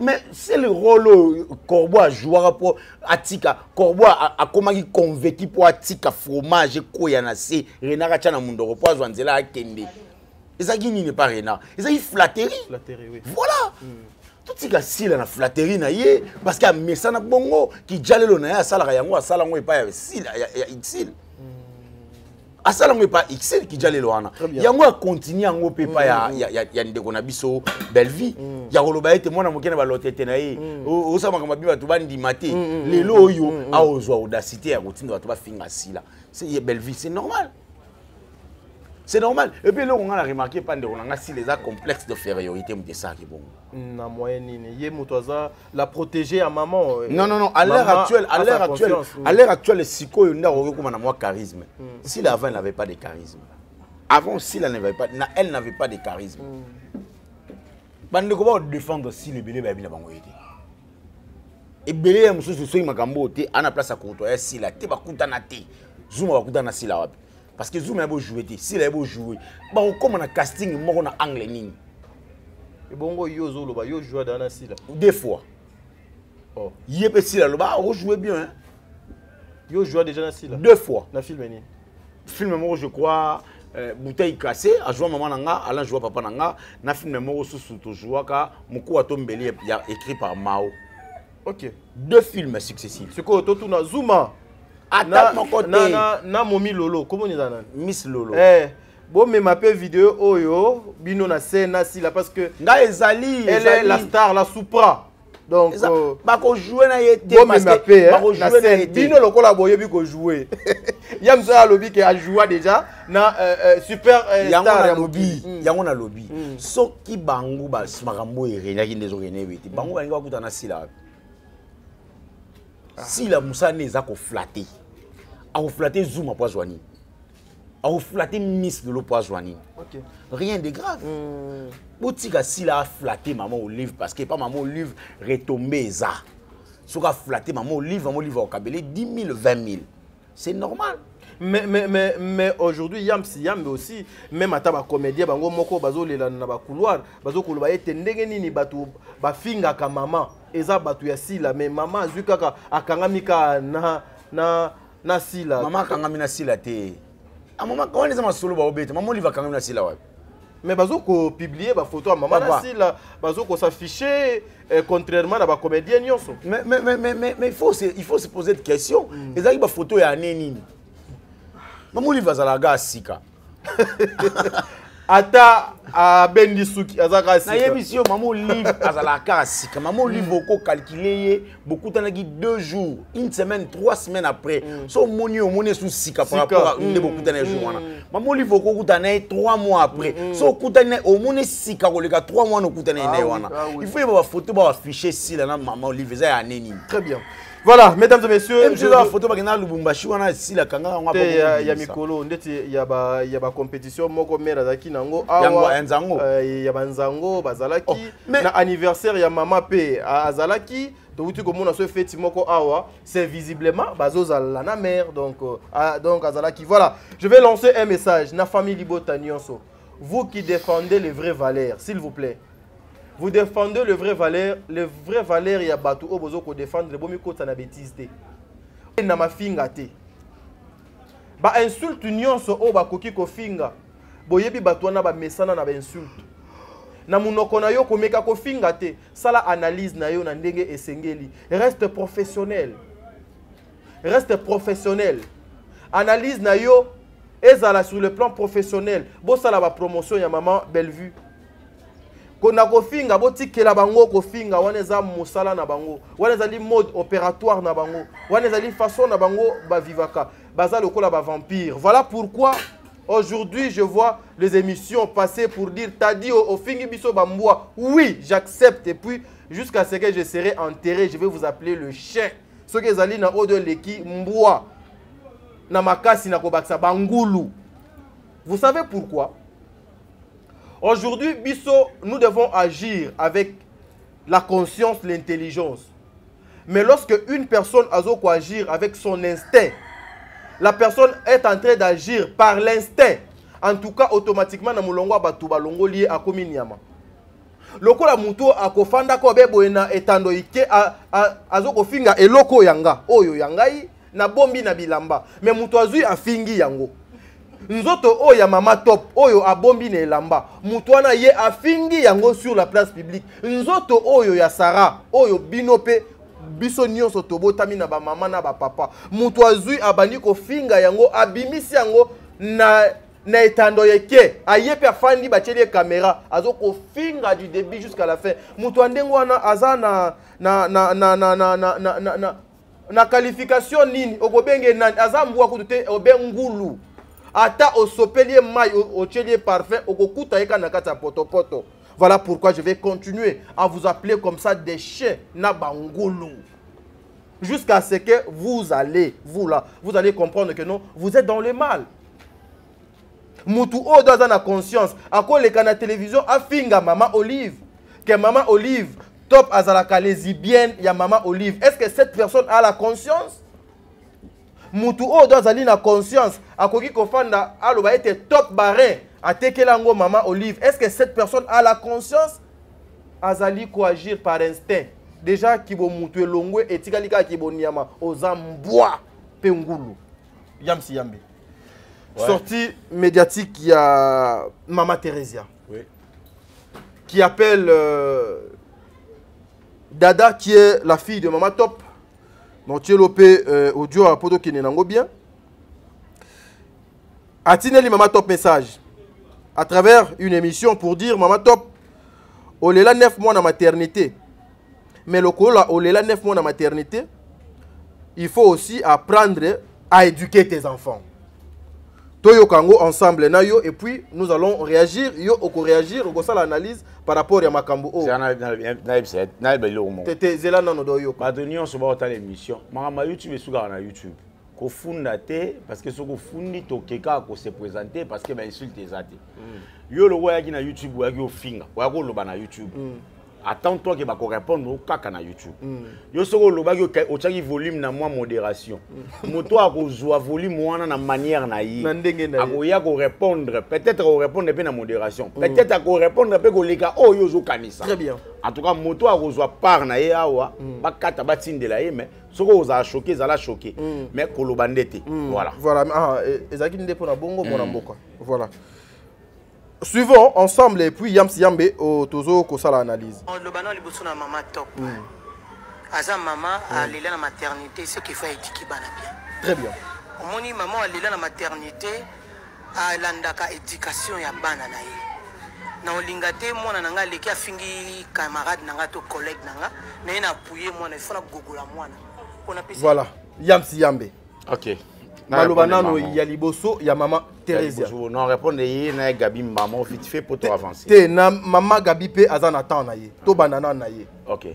Mais c'est le rôle Corbeau a joué pour Atika. Corbeau a commencé convaincu pour Atika fromage koyanase Renard Chana Mundoro pour Zwanzela a Kende. Et ça n'est pas Renard. Et ça y flatterie. Oui. Voilà. Tout ce qui est la flatterie na yé parce qu'il y a Messana Bongo qui jale le na sala yango sala ngo pas il y a Xil. Asala ngo pas Xil qui jale le wana. Yango a continuer ngo pepa ya ndeko na biso belle vie. Ya koloba ete mwana mokene ba lotete na ye. O sa makamba bi batu bandi maté. Lelo oyo a ozwa audacité ya kotinda batu ba finga sila. C'est belle vie, c'est normal. C'est normal. Et puis là, on a remarqué pendant on a si les complexes d'infériorité de ça qui bon. Na moyenne yé mutoza la protéger à maman. Non, à l'heure actuelle, le psycho il n'a comme na moi charisme. Si avant elle n'avait pas de charisme. Avant si elle n'avait pas de charisme. Bande ko ba défendre si le belé ba bi na bango yete. Et belé ya mususu so makambo te ana place à côtoyer si la te ba kutana te. Zuma ba kutana si la wapi. Parce que Zoom a beau jouer, s'il a beau jouer, on comme un casting, on a anglais. Et bon, yo joue dans la sila. Des fois. Oh. Yé sila le bas, on joue bien. Yo joue déjà dans la sila. 2 fois. Na film ni. Film moi je crois bouteille cassée, a joué maman nanga, Alain joue papa nanga, na film moi sous to jouer ka Moko Atombeli écrit par Mao. OK. 2 films successifs. C'est quoi tout na Zuma. Attends mon côté. Na Momi Lolo, comment on dit ça? Miss Lolo. Bon, mais ma vidéo, oyo, bino na scène, là, parce que elle est la star, la Supra. Donc, bako jouer na yete bon, parce que na scène, bino le collaborer biko jouer. Yam ça lobby qui a joué déjà na super star ya lobby. Yango na lobby. Soki bango ba makambo erenya ki ndezo rene weti. Bango balinga bakutana sila. Sila musane za ko flatter. A ko flatter Zuma poisoni. A ko flatter Miss de l'Opoisoni. OK. Rien de grave. Boutika si la flatter maman Olive parce que pas maman Olive retombé ça. Si on a flatté maman Olive au Kabélé 10 000, 20 000. C'est normal. Mais aujourd'hui, Yam mais aussi, même à taba comédien, bango moko bazo le na ba couloir, bazo kuluba ete ndenge nini batu ba finga ka maman, eza batu ya sila, mais maman azuka ka akangamika na sila. Maman akangamina sila te. A maman quand on est ma solo ba obete, maman Olive akangamina sila wa. Mais bazo ko publier ba photo à maman na sila, bazo ko s'afficher contrairement à ba comédien nyonso. Mais il faut se poser des questions. Ezali ba photo ya nini? Maman Olive azalaga sika. Ata a bendi suki azaka sika. Na yemission maman Olive azalaka sika. Maman Olive oko calculer beaucoup tanaki 2 jours, une semaine, 3 semaines après. So moni au moni sous sika par rapport à une beaucoup tanaki jours wana. Maman Olive oko kutana 3 mois après. So kutana au moni sika ko leka 3 mois no kutana ina wana. Il faut y avoir photo ba afficher si la maman Olive za ya neni. Très bien. Voilà, mesdames et messieurs, je la photo bagena Lubumbashi wana si la kanga ngwa ba ya mikolo ndeti ya ba compétition moko mera zaki nango awa nzango ya banzango bazalaki na anniversaire ya mama pe azalaki to wuti ko mona so feti moko awa c'est visiblement bazozala na mère donc azalaki. Voilà, je vais lancer un message na famille Libota Nyonso. Vous qui défendez les vraies valeurs, s'il vous plaît. Vous défendez le vrai valeur, il y a bateau au besoin qu'on défendre le bon micro ça na bêtise té. Na ma finga té. Ba insulte nyonso o ba koki ko finga. Boyebi bato na ba mesana na ba insulte. Na munoko na yo ko meka ko finga té. Sala analyse na yo na ndenge esengeli. Reste professionnel. Reste professionnel. Analyse na yo ezala sur le plan professionnel. Bo sala ba promotion ya maman Bellevue. Kona kofinga botikela bango kofinga waneza musala na bango waneza li mode opératoire na bango waneza li façon na bango ba vivaka baza lokola ba vampire. Voilà pourquoi aujourd'hui je vois les émissions passer pour dire t'as dit au fingi biso bamboa. Oui, j'accepte et puis jusqu'à ce que je serai enterré, je vais vous appeler le chien. Ce que zali na odo leki mboa na makasi na kobaksa bangulu. Vous savez pourquoi? Aujourd'hui, Bisso, nous devons agir avec la conscience, l'intelligence. Mais lorsque une personne a agir avec son instinct, la personne est en train d'agir par l'instinct. En tout cas, automatiquement, na mulongo batuba longo lié à kominiama. Loko la muto akofanda ko beboena etando ike azoko finga eloko yanga. Oyo yangai na bombi na bilamba. Mais muto azui afingi yango. Nzoto oya mama top oyo abombi na elamba mutwana ye afingi yango sur la place publique. Nzoto oyo ya Sarah oyo binope biso nyonso tobotami na ba mama na ba papa mutu azui abani ko finga yango abimisi yango na etando yeke ayepe afandi bacheli caméra azo ko finga du début jusqu'à la fin. Mutu andengo wana azana na qualification nini okobenge nani azambwa kutute obengulu. Ata au sopelier maille au tchelier parfait au kokuta eka nakata poto poto. Voilà pourquoi je vais continuer à vous appeler comme ça des chiens na bangulu. Jusqu'à ce que vous allez comprendre que non, vous êtes dans le mal. Mutu o dans la conscience. À quoi les canaux télévision a finga maman Olive. Que maman Olive top azalaka lesbienne ya maman Olive. Est-ce que cette personne a la conscience? Mutu o dans la conscience akoki kofanda aloba ete top barin atekelango maman Olive. Est-ce que cette personne a la conscience? Azali ko agir par instinct. Déjà kibo mutu elongwe etikalika kibo niama ozambwa pengulu. Yamsi yambe. Ouais. Sortie médiatique, il y a Mama Theresia. Oui. Qui appelle Dada, qui est la fille de Mama Top. Donc, tu es lopé audio à Podo qui n'est pas bien. Atineli Mama Top message. à travers une émission pour dire Maman Top, on est là 9 mois dans maternité. Mais le coup là, on est là 9 mois dans maternité, il faut aussi apprendre à éduquer tes enfants. Toyo Kango ensemble na yo et puis nous allons réagir, yo oko réagir, oko ça l'analyse par rapport à Makambo. Tete zela nano do yo. Badonion so ba l'émission. Marama YouTube suga na YouTube. Ko funda te parce que so ko fundi to keka ko se présenter parce que ba insulte ezate. Yo lo wa na YouTube wa yo finga, wa ko lo ba na YouTube. Attends-toi que va répondre au caca na YouTube. Yo soko lo ba yo o tchaki volume na moi modération. Moto a ko joa volume wana na manière na yi. Ako ya ko répondre, peut-être ko répondre pe na modération. Peut-être ko répondre pe ko leka o yo zo kanisa. Très bien. En tout cas moto a ko joa par na ye awa, ba kata ba tindela ye mais soko oza choqué, za la choqué. Mais ko lo bandete. Voilà. Voilà, ah ezaki ndé pour na bongo mona mboka. Voilà. Suivons ensemble et puis Yams Yambe au Tozo Kosala analyse. Le banon liboso na maman top. Aza maman a lila na maternité ce qui fait éduquer bana bien. Très bien. Omoni maman a lila na maternité a landaka éducation ya bana na ye. Na olingate mwana nanga leki afingi camarade nanga to collègue nanga na ina pouyer mwana il faut na gogola mwana. Voilà, Yams Yambe. OK. Malobanano ya liboso ya maman Thérèse. Non répondre yé na Gabi maman vite fait pour toi avancer. Te na maman Gabi pe azana temps na ye. To banana na ye. OK.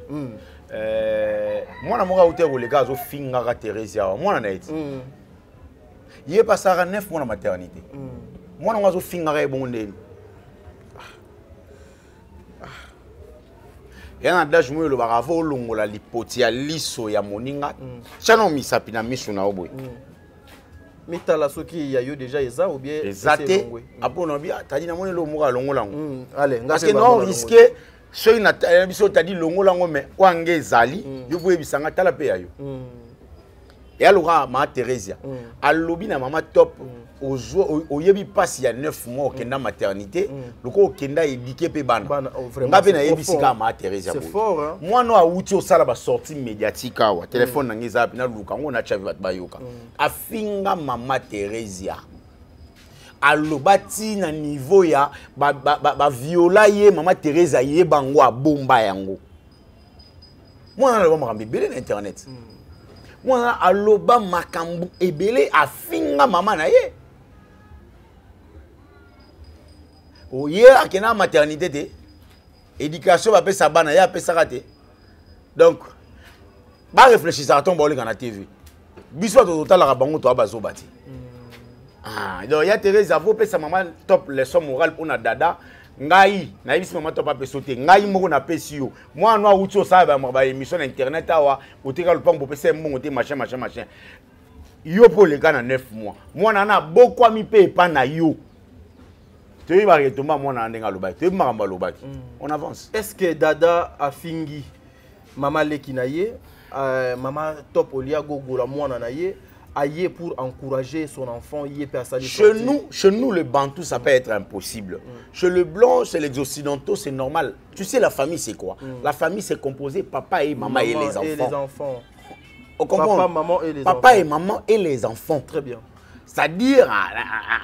Moi na moka outé ko les gars zo finga ka Thérèse ya. Moi na eti. Yé passara 9 mois na maternité. Moi na zo finga ka ebonde. Yana dash mo lo baravo longola lipoti ya liso ya moninga. Chano misapi na miso na obwe. Mitala soki ya yo déjà eza ou bien ezate apona bien tadi na moni lo moka longolango allez parce que non risquer soki na biso tadi longolango mais wange ezali yo boye bisanga tala pe ya yo et alors ma Thérèse alobi na maman top oyebi passe ya 9 mois okenda maternité loko okenda éduquer pe bana ngabe na yebisika ma Thérèse c'est fort hein moi no auti osala ba sortie médiatique awa téléphone nangi za pina luka ngo na chavi bat bayoka afinga maman Thérèse alobati na niveau ya ba viola ye maman Thérèse ye bango a bomba yango moi na lo makambe belé na internet moi aloba makambu ebele afinga maman na ye oye akena maternité te éducation va pesa bana ya pesa raté donc ba réfléchir ça tombe on na TV biso to total la bango to abazo bati donc ya Thérèse avo pesa maman top leçon morale pour na dada ngai na yebisi maman top apeso te ngai moko na pesi yo moi no auti ça ba émission internet awa otika le pambo pesa mbongo te machin yo pour les gars na 9 mois moi na beaucoup ami pe pa na yo. On avance. Est-ce que Dada a fingi maman Lekinaye, maman Top Olia Gogola Mouananaye, aïe pour encourager son enfant chez nous, le bantou, ça peut être impossible. Chez le blanc, chez les occidentaux, c'est normal. Tu sais, la famille, c'est quoi? La famille, c'est composé papa et maman et les enfants. On comprend? Papa et maman et les enfants. Très bien. C'est-à-dire,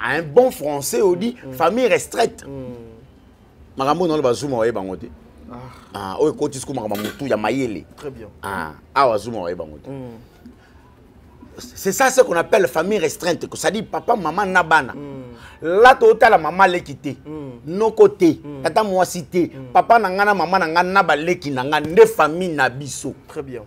un bon français, on dit famille restreinte. Marambo non le bazuma oye bangote. Ah, oye koti sku maramutu ya mayele. Très bien. Ah, awazuma oye bangote. C'est ça ce qu'on appelle famille restreinte. Ça dit papa, maman, nabana. Là, tu as la maman l'équité. No côté. Tata moi cité. Papa nangana, maman nangana, naba l'éki nangana, ne famille nabiso. Très bien.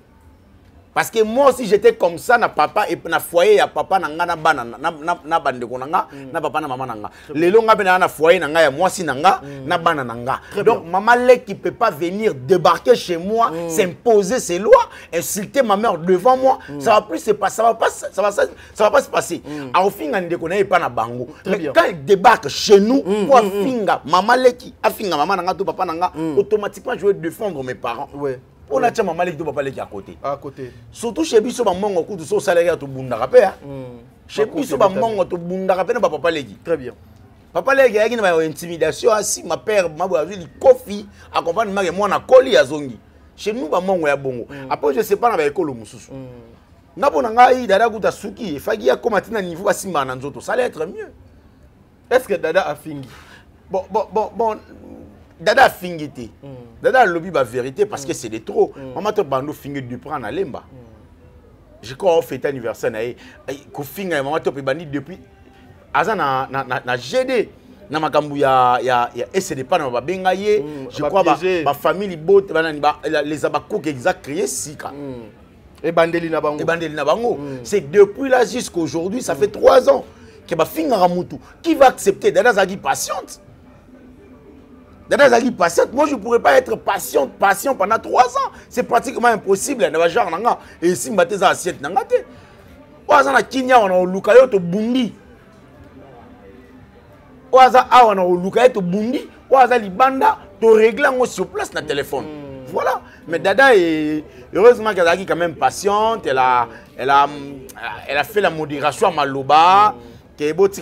Parce que moi aussi j'étais comme ça na papa et na foyer ya papa na ngana bana na bande ko nanga na papa na maman nanga lelo nga bena na foyer nanga ya moi si nanga na bana nanga donc maman lé qui peut pas venir débarquer chez moi s'imposer ses lois insulter ma mère devant moi ça va plus se passer ça va pas se passer au fin ngande ko na pas na bango mais quand il débarque chez nous pour finga maman lé qui a finga maman nanga to papa nanga automatiquement je vais défendre mes parents. Ouais. On a maman qui papa qui à côté. À côté. Surtout chez Biso Mamango coup de son salaire to bunda rapé. Chez Biso Mamango to bunda rapé na papa legi. Très bien. Papa legi y a une intimidation si ma père m'a vu coffee accompagne ma moi na koli ya zongi. Chez nous Mamango ya bongo. Après je sais pas na ba école mususu. Na bona ngai dada kuta suki fagi ya koma tina niveau basimba na nzoto ça allait être mieux. Est-ce que Dada a fingi? Bon, Dada fingité. Dada lobby la vérité parce que c'est de trop. Maman te bando fingi du prendre à lemba. Je crois fait anniversaire na ko finga maman te bandi depuis aza na GD na makambu ya essayer pas na ba benga ye. Je crois ba famille bote les abako qui exact créé sika. Et bandeli na bango. C'est depuis là jusqu'à aujourd'hui, ça fait 3 ans que ba finga ramutu. Qui va accepter Dada zagi patiente? Dada zagi patiente. Moi je pourrais pas être patient pendant 3 ans. C'est pratiquement impossible na genre nanga et si mbate za assiette nanga te. Waza na kinya wana luka yo to bundi. Waza awa na luka yo to bundi, waza libanda to régler ngo sur place na téléphone. Voilà. Mais Dada est heureusement qu'elle a quand même patiente, elle a fait la modération à Maloba. Voilà.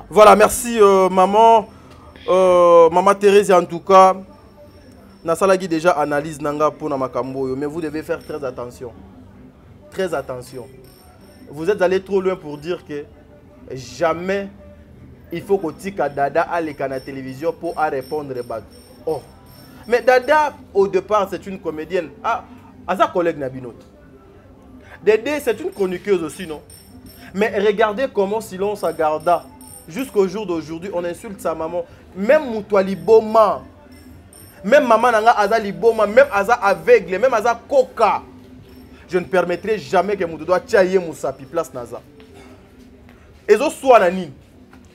Voilà, merci maman. Maman Thérèse, en tout cas, Nasalagi déjà analyse Nanga pour Namakambo, mais vous devez faire très attention. Très attention. Vous êtes allé trop loin pour dire que jamais il faut que Tika Dada aille à la télévision pour répondre. Oh. Mais Dada, au départ, c'est une comédienne. Ah, sa collègue Nabinot. Dédé, c'est une chroniqueuse aussi, non? Mais regardez comment silence a garda. Jusqu'au jour d'aujourd'hui, on insulte sa maman. Même Moutouali Boma. Même maman Nanga Azali Boma. Même Aza aveugle. Même Aza Coca. Je ne permettrai jamais que Moutoudoua Tchaye Moussapi place Naza. Et zo soit Nani.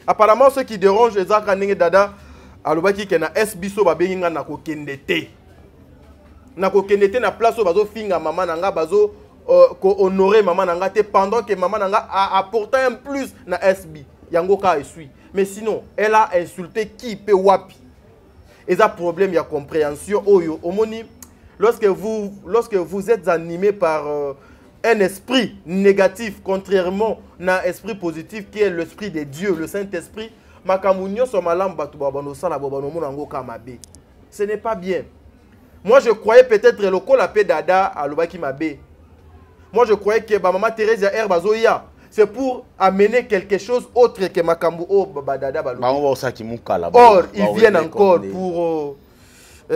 Apparemment, ce qui dérange les Akranenge Dada, alobaki ke na SBSO ba benga na ko kendete. Na ko kendete na place o bazo finga maman nanga bazo ko honorer maman nanga te pendant que maman nanga a apporté un plus na SB. Yango ka esui. Mais sinon, elle a insulté qui peut wapi. Et ça problème il y a compréhension oyo omoni lorsque vous êtes animé par un esprit négatif, contrairement à un esprit positif qui est l'esprit de Dieu, le Saint-Esprit. Ce n'est pas bien. Moi, je croyais peut-être le col à Dada à l'Obaki Mabé. Moi, je croyais que Maman Thérèse Herbazoya, c'est pour amener quelque chose autre que Makambu au Dada. Or, ils viennent encore pour. En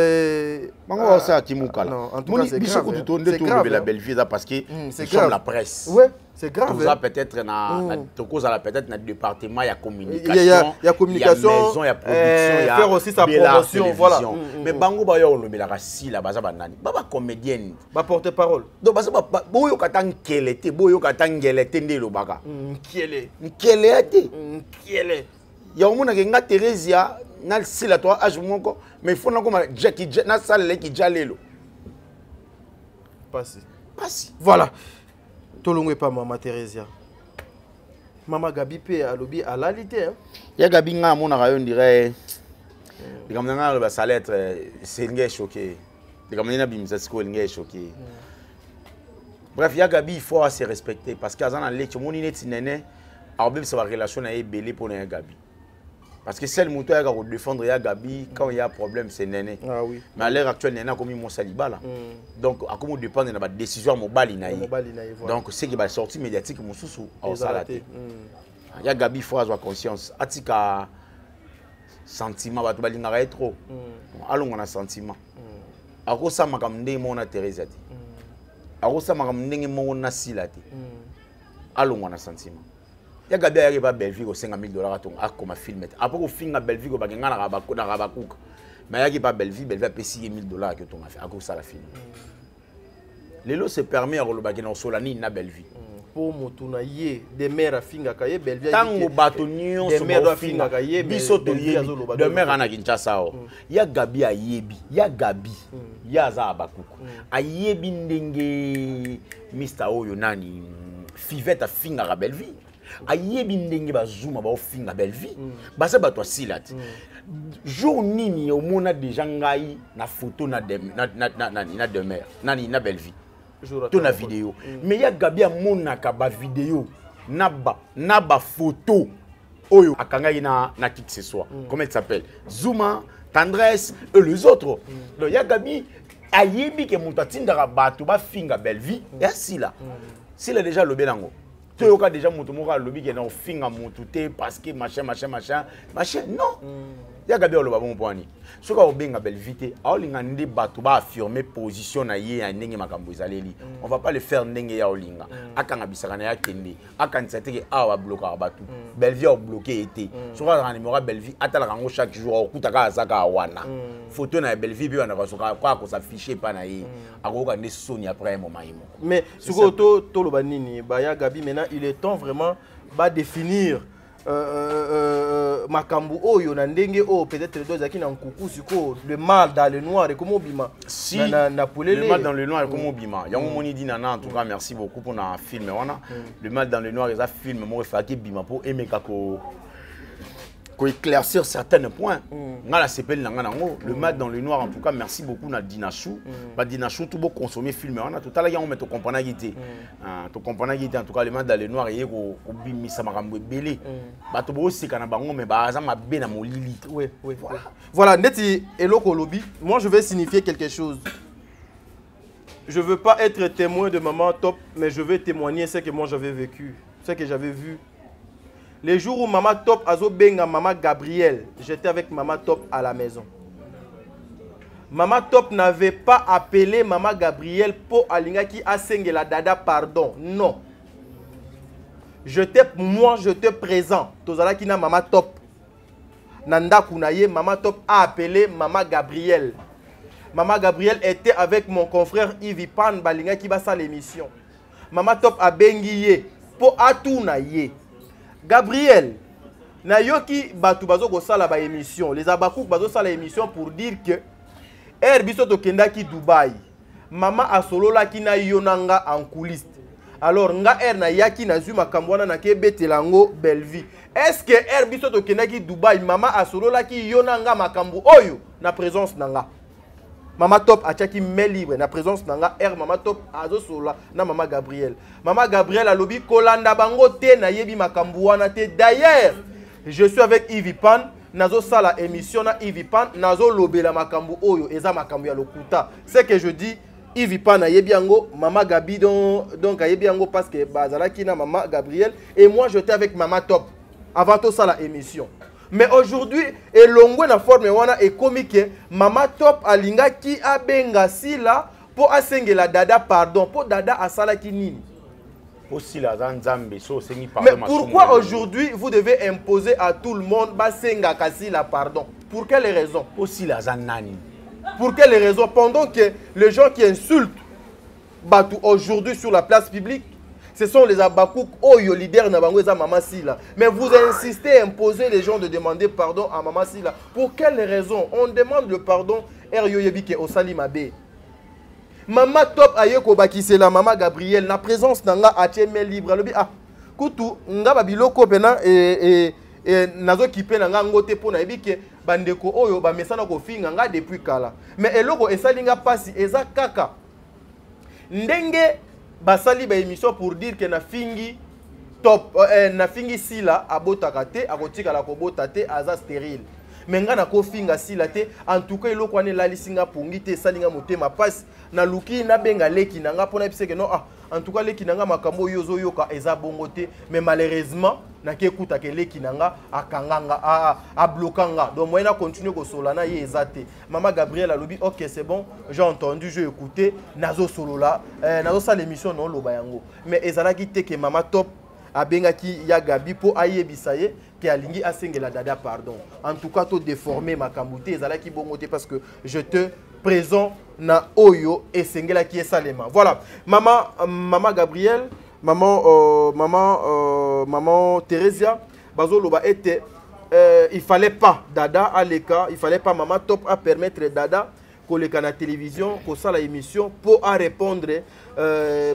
tout cas, c'est grave. La belle vie parce que nous sommes la presse. Ouais, c'est grave. Nous avons peut-être notre département, il y a communication, il y a communication, maison, il y a production, il y a faire aussi sa promotion, voilà. Mais Bango Bayo on le rassi la base banani. Baba comédienne. Ba porte-parole. Donc parce que boyo katang kelete, boyo katang gelete ndelo baka. Kiele. Kelete. Kiele. Ya omuna kenga Theresia na sila toi âge moko mais il faut na comme Jackie na salle qui jalelo. Passé. Voilà. Tolongwe pas Maman Thérèse. Maman Gabi pe a lobby à l'alité hein. Ya Gabi nga mona rayon dirait comme nga le ça lettre c'est ngé choqué. Comme na bimisa siko ngé choqué. Bref, ya Gabi il faut se respecter parce qu'azana lecture moni net nene a obé sa relation na belé pour na Gabi. Parce que celle moto a défendre ya Gabi quand il y a problème c'est Néné. Ah oui. Mais à l'heure actuelle Néné a commis mon saliba là. Donc à comment dépendre de la décision mobile naï. Donc c'est qui va sortir médiatique mon sous au salaté. Ya Gabi faut avoir conscience. Atika sentiment ba to balinga trop. Allons on a sentiment. Ako sa makamnde mo na Thérèse ati. Ako sa makamnde mo na Silati. Allons on a sentiment. Ya Gabi a pas belle vie au $50,000 à comme film. Après au film belle vie au baganga na rabakouk. Mais ya pas belle vie a payé $6,000 que ton a fait à cause ça la film. Les lots se permet à le bagana solani na belle vie. Pour motuna yé des mères à finga kaye belle vie. Tango batonio des mères à finga kaye biso to yé de mère ana Kinshasa o. Ya Gabi a yebi, ya Gabi ya za abakuku. A yebi ndenge Mr. Oyo nani Fivette a finga la belle vie. Ayebi ndenge bazuma ba ofinga belle vie basa ba to silati jour nini o mona déjà ngai na photo na demeure nani na belle vie to na vidéo mais ya Gabi a mona ka ba vidéo na ba photo oyo akangai na qui que ce soit comment il s'appelle Zuma Tendresse et les autres donc ya Gabi ayebi ke muta tindara ba to ba finga belle vie ya sila sila déjà le belango. Tu as déjà mon lobby qui est dans finga montouté parce que machin. Non. Il y a Gabriel Loba bon point. Ce qu'on a bien belle vite, aolinga ndi batu ba affirmer position na ye ya ndenge makambo ezaleli. On va pas le faire ndenge ya olinga. Akanga bisaka na ya kende. Akanisa teke awa bloquer batu. Bellevie a bloqué été. Ce qu'on a numéro Bellevie atala kango chaque jour okutaka azaka wana. Photo na Bellevie bi wana basoka kwa ko s'afficher pa na ye. Akoka ne soni après un moment imo. Mais suko to loba nini ba ya Gabi maintenant il est temps vraiment ba définir makambu oyo na ndenge o peut-être deux aki na nkuku siko le mal dans le noir et comment bima si le mal dans le noir et comment bima yango moni dinana en tout cas merci beaucoup pour na film wana le mal dans le noir et ça film mo faki bima pour aimer kako ko éclaircir certains points ngala s'appelle nango le mal dans le noir en tout cas merci beaucoup na Dinachou ba Dinachou tout beau consommer film wana tout à l'heure on met to comprendre guité to comprendre guité en tout cas le mal dans le noir et ko bimisa makambo belé ba to bo sika na bango mais ba za mabe na molili oui voilà neti eloko lobi moi je vais signifier quelque chose. Je veux pas être témoin de Maman Top mais je vais témoigner ce que moi j'avais vécu, ce que j'avais vu. Les jours où Maman Top a benga Maman Gabriel, j'étais avec Maman Top à la maison. Maman Top n'avait pas appelé Maman Gabriel pour alinga qui a sengé la dada pardon. Non. J'étais présent. Tozala qui na Maman Top. Nanda Kounaye, Maman Top a appelé Maman Gabriel. Maman Gabriel était avec mon confrère Yves Pan Balinga qui va sa l'émission. Maman Top a bengiye pour atounaye. Gabriel, na yoki batu bazo ko sala ba émission, les abakouk bazo sala émission pour dire que biso to kenda ki Dubaï. Mama asolola ki na yonanga en coulisses. Alors nga na yaki na zuma kambwana na ke betelango Bellevie. Est-ce que biso to kenda ki Dubaï, mama asolola ki yonanga makambo oyo na présence nanga? Mama Top a tchaki main libre na présence nanga Mama Top azo sola na Mama Gabriel. Mama Gabriel a lobi kolanda bango te na yebi makambu wana te. D'ailleurs, je suis avec Yves Pan, nazo sala émission na Yves Pan, nazo lobela makambu oyo eza makambu ya lokuta. C'est que je dis Yves Pan na yebi yango, Mama Gabi donc a yebi yango parce que bazalaki na Mama Gabriel et moi j'étais avec Mama Top avant tout ça la émission. Mais aujourd'hui, elongwe na forme wana et comique Mama Top alinga ki abenga sila pour asenge la dada pardon pour dada asala ki nini. Mais pourquoi aujourd'hui vous devez imposer à tout le monde basenga kasila pardon? Pour quelles raisons? Pour quelles raisons? Pendant que les gens qui insultent Batou aujourd'hui sur la place publique, ce sont les abakouk oyo leader na bango eza Mama Sila. Mais vous insistez à imposer les gens de demander pardon à Mama Sila. Pour quelles raisons? On demande le pardon Eryo Yebike Osali Mabe. Mama Top ayeko bakise la Mama Gabriel na présence nanga ateme libre lobi ah kutu nga babiloko pena et nazo kipe nanga ngote pona yebike bandeko oyo ba mesana ko finga nga depuis kala. Mais eloko esalinga pasi eza kaka. Ndenge basali ba émission pour dire que na fingi Top na fingi Sila abotaka te akotika la kobota te aza stérile. Mais nga na ko finga Sila te en tout cas eloko ane la lisinga pungi te salinga motema passe na luki na benga leki nanga pona piseke non ah en tout cas leki nanga makambo yozo yoka eza bongo te mais malheureusement na ke kuta ke leki nanga akanganga a blokanga donc moi na continuer ko solana ye ezate. Mama Gabriel a lobi OK c'est bon j'ai entendu j'ai écouté nazo solola nazo sa l'émission non loba yango mais ezalaki te ke Mama Top abengaki ya Gabi po ayebisaye ke alingi asengela dada pardon. En tout cas to déformer makambo te ezalaki bongo te parce que je te présent na oyo et sengela qui est salema. Voilà. Maman Gabriel, maman Theresia, bazoloba était il fallait pas dada à l'écart, il fallait pas Mama Top à permettre dada ko le canal télévision ko sala émission pour à répondre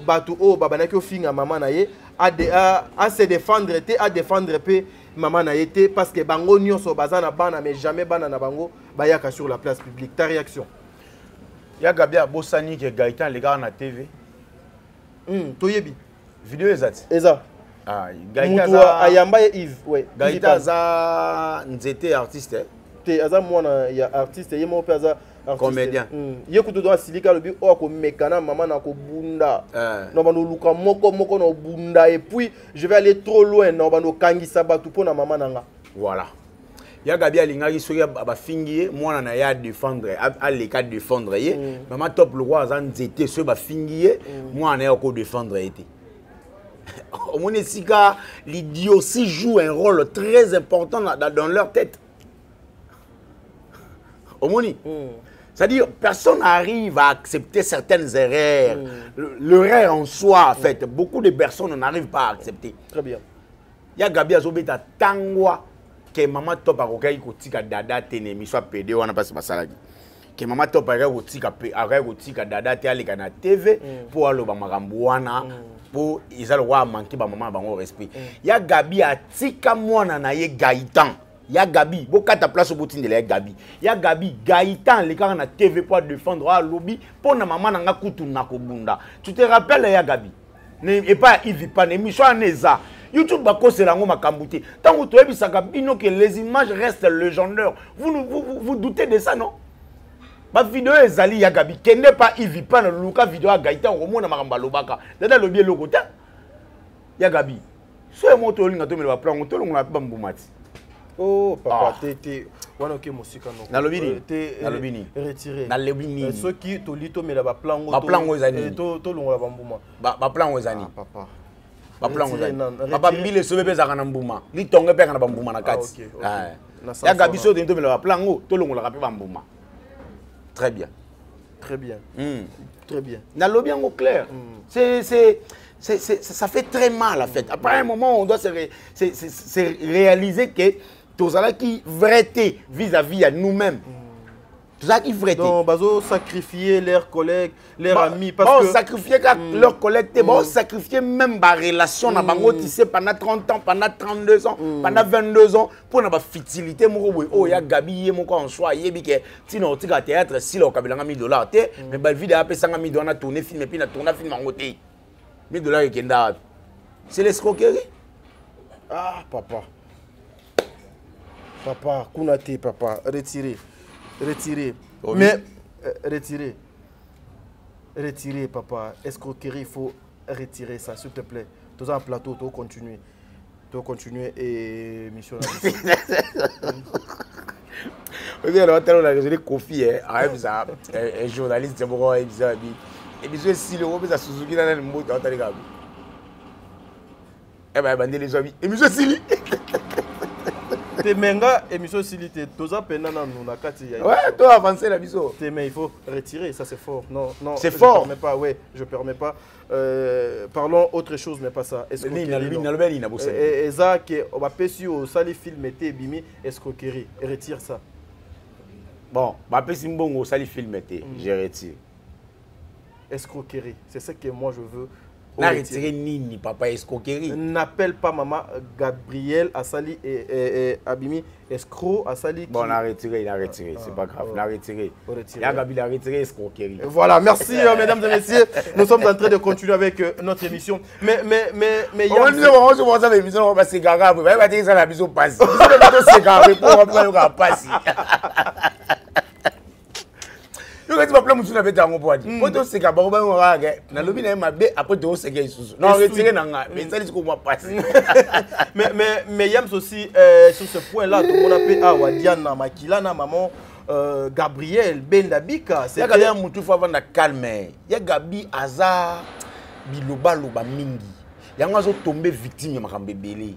batu o babanaki o finga maman naye à se défendre te à défendre pe maman naye te parce que bango nyonso bazana bana mais jamais bana na bango bayaka sur la place publique. Ta réaction? Ya Gabi a Bossani qui est Gaëtan les gars na TV. Toyebi. Vidéo exact. Eza. Ah, Gaëtan za Ayamba et Yves, ouais. Gaëtan za nzete artiste. Te aza mwana ya artiste yemo pe aza comédien. Ye kutu doit silika lobi o ko mekana maman na ko bunda. No bano luka moko no bunda et puis je vais aller trop loin no bano kangisa batu pona maman nanga. Voilà. Ya Gabi alingaki soki ba fingiye mwana na ya défendre à l'écart défendre ye maman top le roi azan nzete so ba fingiye mwana ya ko défendre été. Au moins sika l'idiotie joue un rôle très important dans leur tête. Au moins c'est-à-dire personne n'arrive à accepter certaines erreurs. L'erreur en soi en fait beaucoup de personnes n'arrivent pas à accepter. Très bien. Ya Gabi azobeta tangwa que maman top a kokai kotika dada tene mi soit PD wana passe basalaki que maman top a kotika dada te aleka na TV pour aloba makambo wana pour izalo wa manquer ba maman bango respect. Ya Gabi atika mwana na ye Gaïtan. Ya Gabi bokata place obotindela ya Gabi. Ya Gabi Gaïtan le kaka na TV pour défendre a lobby pour na maman nanga kutu na kobunda. Tu te rappelles ya Gabi? Et pas Yves pas émission neza. YouTube c'est la makambuti. Tant que tu as vu ça, que les images restent légendaires. Vous doutez de ça, non? Ma vidéo est Zali Yagabi. Qui n'est pas Yves pas le Luka vidéo à Gaïta au monde à Marambalobaka. Dans le bien logo. Yagabi. Soit mon tour, on a tomé le plan, on a pas bamboumati. Oh, papa, t'es. Wana ok musika no. Na lobini. Na lobini. Retiré. Na lobini. Ceux qui to lito mais la ba plan ba plan ozani. To longa bambuma. Ba plan ozani. Papa. Ba plan ozani. Papa mbile sobe pesa kana mbuma. Li tonge pe kana bambuma na kati. Ya Gabi so de to mais la plan o to longa la pe bambuma. Très bien. Très bien. Très bien. Na lobby en clair. Ça fait très mal en fait. Après un moment on doit se réaliser que tout ça qui vérité vis-à-vis à nous-mêmes. Tout ça qui vérité. Donc, bazo sacrifier leurs collègues, leurs amis parce que sacrifier leurs collègues, bon sacrifier même ma relation na bango tissé pendant 30 ans, pendant 32 ans, pendant 22 ans pour na ba futilité mo oh ya Gabi ye mo ko en soi yebi ke tino tika théâtre si lo kabelanga $1000 té mais ba vidéo apé sanga $1000 na tourner film et puis na tourner film en côté $1000 kenda. C'est l'escroquerie. Ah papa. Papa, Kounate, papa, retirez. Retirez. Oh, mais, retirez. Retirez, papa. Escroquerie, il faut retirer ça, s'il te plaît. Tout ça en plateau, tu continuer. Tu continuer et mission. Oui, alors, on a résolu Kofi, un journaliste, c'est bon, et bien, si le Robert Suzuki dans le mot, tu as regardé. Eh bien, il les amis. Et monsieur Sili. T'es menga émission Silité, toza penana nous na kati ya. Ouais, toi avancer la biso. Mais il faut retirer, ça c'est fort. Non, non. C'est fort. Je permets pas, ouais, je permets pas. Parlons autre chose mais pas ça. Escroquerie. Et ça que on va pesi au sali film était bimi escroquerie. Retire ça. Bon, va pesi mbongo au sali film était, je retire. Escroquerie, c'est ce que moi je veux. Na retiré nini papa escroquerie. N'appelle pas maman Gabriel Asali et Abimi escroc Asali. Bon, on a retiré, c'est pas grave, on a retiré. Ya Gabi a retiré escroquerie. Voilà, merci mesdames et messieurs. Nous sommes en train de continuer avec notre émission. Mais on se voit ça l'émission parce que Gaga, vous va dire ça la mission passe. C'est grave pour pas passer. Tu vas appeler monsieur n'avait pas pour dire. Poto c'est ka baroba ngora ga na lobi na mabe après to c'est que isusu. Non retirer nanga mais ça dit qu'on va passer. Mais Yams aussi sur ce point là tout le monde appelle Awa Diana Makila na maman Gabriel Bendabika c'est Gabi mutu faut avoir calme. Ya Gabi aza biloba loba mingi. Yango azo tomber victime ya makambe belé.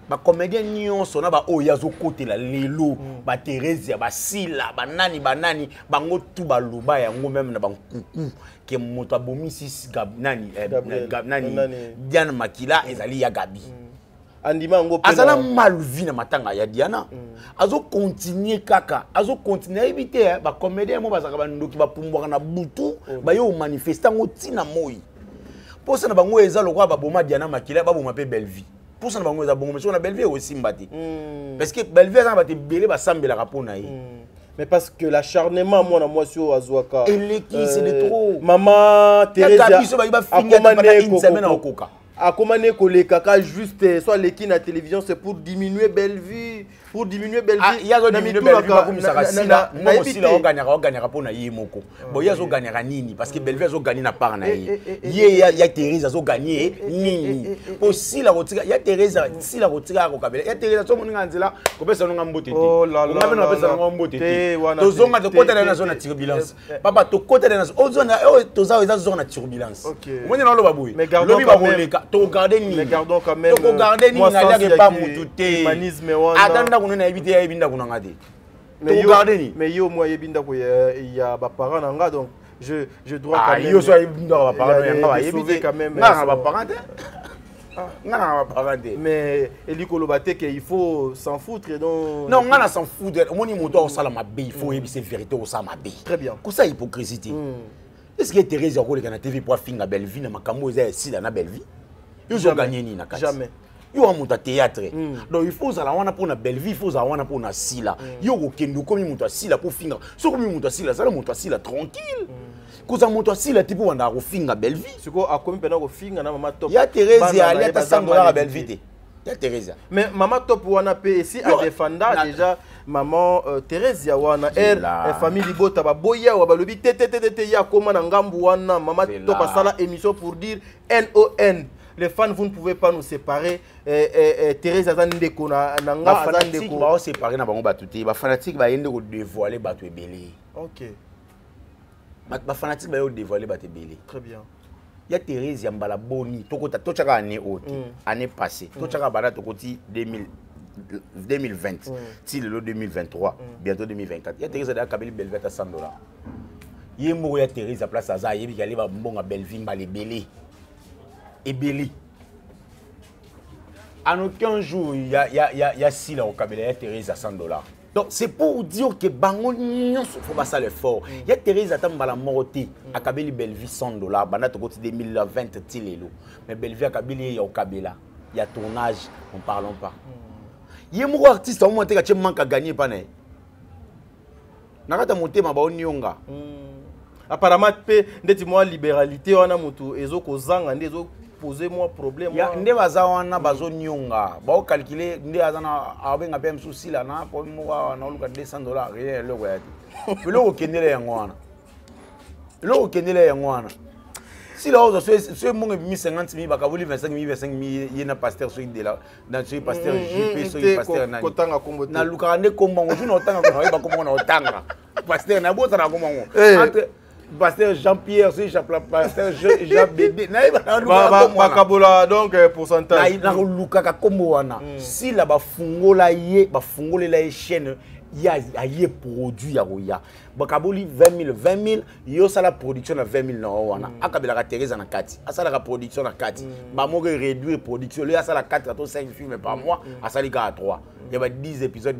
Ba comédien nyonso na ba oyazo côté la lelo ba Thérèse ba Sila ba nani bango tout ba loba yango même na bankuku ke moto abomisi nani Diana Makila ezali ya Gabi andima ngo pe azala malvi na matanga ya Diana azo continuer kaka azo continuer éviter ba comédien mo bazaka ba ndoki ba pumbwa na butu ba yo manifestant ngo tina moi pour ça na bango ezalo kwa ba boma Diana Makila ba boma pe belle vie. Pour ça, on a bon, mais on a Bellevue aussi mbatté. Parce que Bellevue a battu belé ba sambela rapona. Mais parce que l'acharnement moi sur Azouaka. Et c'est de trop. Maman Thérèse a comment les kaka juste soit l'équipe à la télévision c'est pour diminuer Bellevue pour diminuer Belleville. Il y a diminuer Belleville comme ça Sila, moi aussi là on gagnera pour na yemoko. Bon il y a zo gagnera nini parce que Belleville zo gagner na part na yé. Il y a Teresa zo gagner nini. Aussi la rotika, il y a Teresa si la rotika ko kabela. Il y a Teresa so moninga nzela ko pesa nonga mbote. Oh là là. On va pesa nonga mbote. To zonga to côté na zone na turbulence. Papa to côté na zone to za eza zone na turbulence. Moi na lo baboui. Mais gardons quand même. To garder ni. Mais gardons quand même. To garder ni na ya pas mututé. Humanisme wana. Mais yo moi yebinda ko ya ba parents nanga donc je dois quand même yo so yebinda ba parents quand même ba parents mais elikolo bate que il faut s'en foutre donc non ngana s'en foutre moni moto au sala mabe il faut yebi c'est vérité au sala mabe très bien ko ça hypocrisie est-ce que Thérèse ko le kana TV pour finga Belleville na makambo eza sila na Belleville yo zo gagner ni na kati jamais yo amuta théâtre donc il faut za wana pour na Belleville il faut za wana pour na sila yo ko kendo komi muta sila pour finga so komi muta sila za muta sila tranquille koza muta sila tipo wanda ko finga Belleville siko akomi pena ko finga na mama top ya Thérèse ya ali ta $100 à Belleville ya Thérèse mais mama top wana pe ici à défendre déjà maman Thérèse ya wana elle famille libota ba boya wa balobi tete ya koma na ngambu wana mama top asala émission pour dire NON. Les fans, vous ne pouvez pas nous séparer. Thérèse Azandeko na nga Azandeko ba séparer na bango batuté. Ba fanatique ba yende ko dévoiler batu ebele. OK. Ba fanatique ba yo dévoiler batu ebele. Très bien. Ya Thérèse ya mbala boni tokota tochaka année haute, année passée. Tochaka bana tokoti 2020. Si le 2023, bientôt 2024. Ya Thérèse da kabeli Belleville à $100. Yemo ya Thérèse à place aza yebi kali ba mbonga Belleville ba lebele. Ebeli. En aucun jour, il y a Sila au Kabila, Thérèse à $100. Donc c'est pour dire que Bango ne faut pas ça l'effort. Il y a Thérèse à la morté à Kabila Belleville $100. Bana to côté 2020 tilelo. Mais Belleville à Kabila il y a au Kabila. Il y a tournage, on parlons pas. Il y a un artiste au moment que manque à gagner pas né. Nakata monter ma ba onyonga. Apparemment ndeti moi libéralité wana mutu ezo kozanga ndezo poser moi problème ya nde baza wana bazo nyonga ba calculer nde azana abenga pem souci là na po mo na luka $200 rien le ko yati pelo okendele yango wana lo okendele yango wana si là on se mo ngi 50,000 bakabuli 25,000 yena pasteur so idela na so pasteur JP so pasteur na kotanga kombo na luka nde kombo ngo jino otanga ko ba kombo na otanga pasteur na bota na kombo ngo pasteur Jean-Pierre, c'est pasteur Jean-Bédé. Bakabola donc pourcentage. Na lukaka kombo wana. Si la ba fungola ye, ba fungole la chaîne ya ye produit ya roya. Bakaboli 20,000 yo sala production na 20,000 na wana. Akabela ka Thérèse na kati. Asala ka production na kati. Ba mo réduire production, le asala 4 à 5 films par mois, asali ka 3. Il y a 10 épisodes.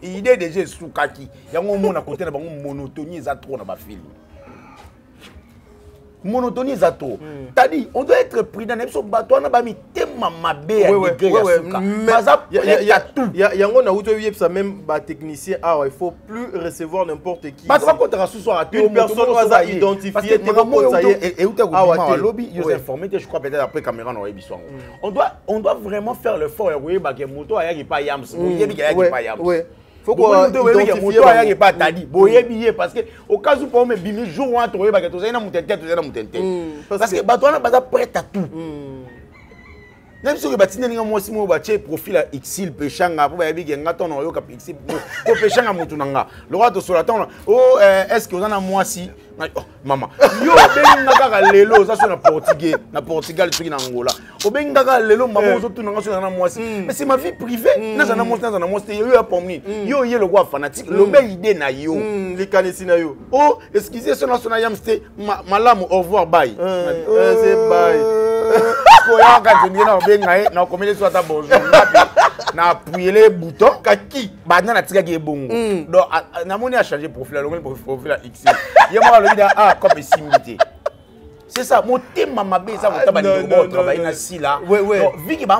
Idée déjà soukaki. Il y a un monde à côté de la monotonie za trop dans ma film. Monotonie za trop. T'as dit, on doit être prudent. Même si on bat toi, on a pas mis tellement ma bé à degré ya souka. Il y a tout. Il y a un autre ça même ba technicien. Ah il faut plus recevoir n'importe qui. Parce que quand tu as une personne va identifier et où tu as lobby, ils ont informé je crois peut-être après caméra dans l'émission. On doit vraiment faire l'effort et ba ke moto aya ki pa yams. Yebi ki aya ki pa yams. Faut qu'on identifie moto aya ki pa tadi. Boyebi parce que au cas où pour me bimi jour ou entre ba ke to na mutente to na mutente. Parce que ba to na ba prêt à tout. Même si vous avez un moi si vous avez profil Xil Pechanga pour baby genga ton yo ka Xil pour Pechanga mutunanga le roi de solaton oh est-ce que vous en a moi si maman yo benga ka lelo ça sur na Portugal truc na Angola o benga ka lelo maman zo tunanga sur na moi si mais c'est ma vie privée na na moi yo pour moi yo le roi fanatique le bel idée na yo les kanesi na yo oh excusez son na yamste malamu au revoir bye c'est bye koya ka tenir na benga na komele so ata bonjour na appuyer les boutons kaki ba na tika ki ebongo donc na moni a changer profil le profil X yema le bida ah comme simité c'est ça mon thème mabe ça vous taba ni travailler na si là viki ba